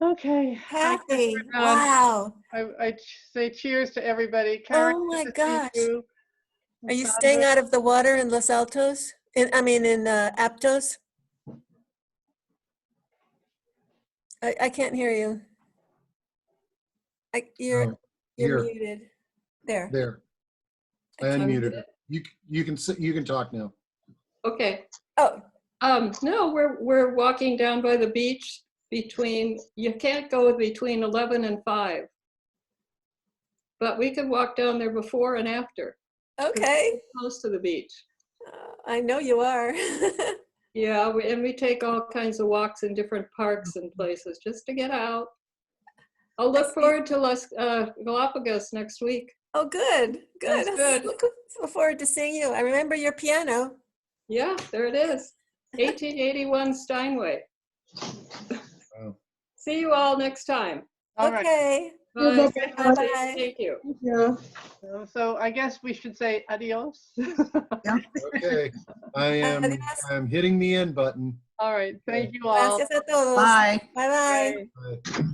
Okay. Kathy, wow. I say cheers to everybody. Karen, Oh my good to see gosh. you. Are you Sandra. staying out of the water in Los Altos? In Aptos? I can't hear you. You're Oh, here. muted. There. There. I unmuted her. You can talk now. Okay. Oh. No, we're walking down by the beach between, you can't go between 11 and 5. But we could walk down there before and after. Okay. Close to the beach. I know you are. Yeah, and we take all kinds of walks in different parks and places just to get out. I'll look forward to Los Galapagos next week. Oh, good. Good. Sounds good. Look forward to seeing you. I remember your piano. Yeah, there it is. 1881 Steinway. Wow. See you all next time. All right. Okay. Bye. Bye-bye. Thank you. Yeah. So I guess we should say adios. Okay. I'm hitting the end button. All right. Thank you all. Gracias a todos. Bye. Bye-bye. Bye. Bye.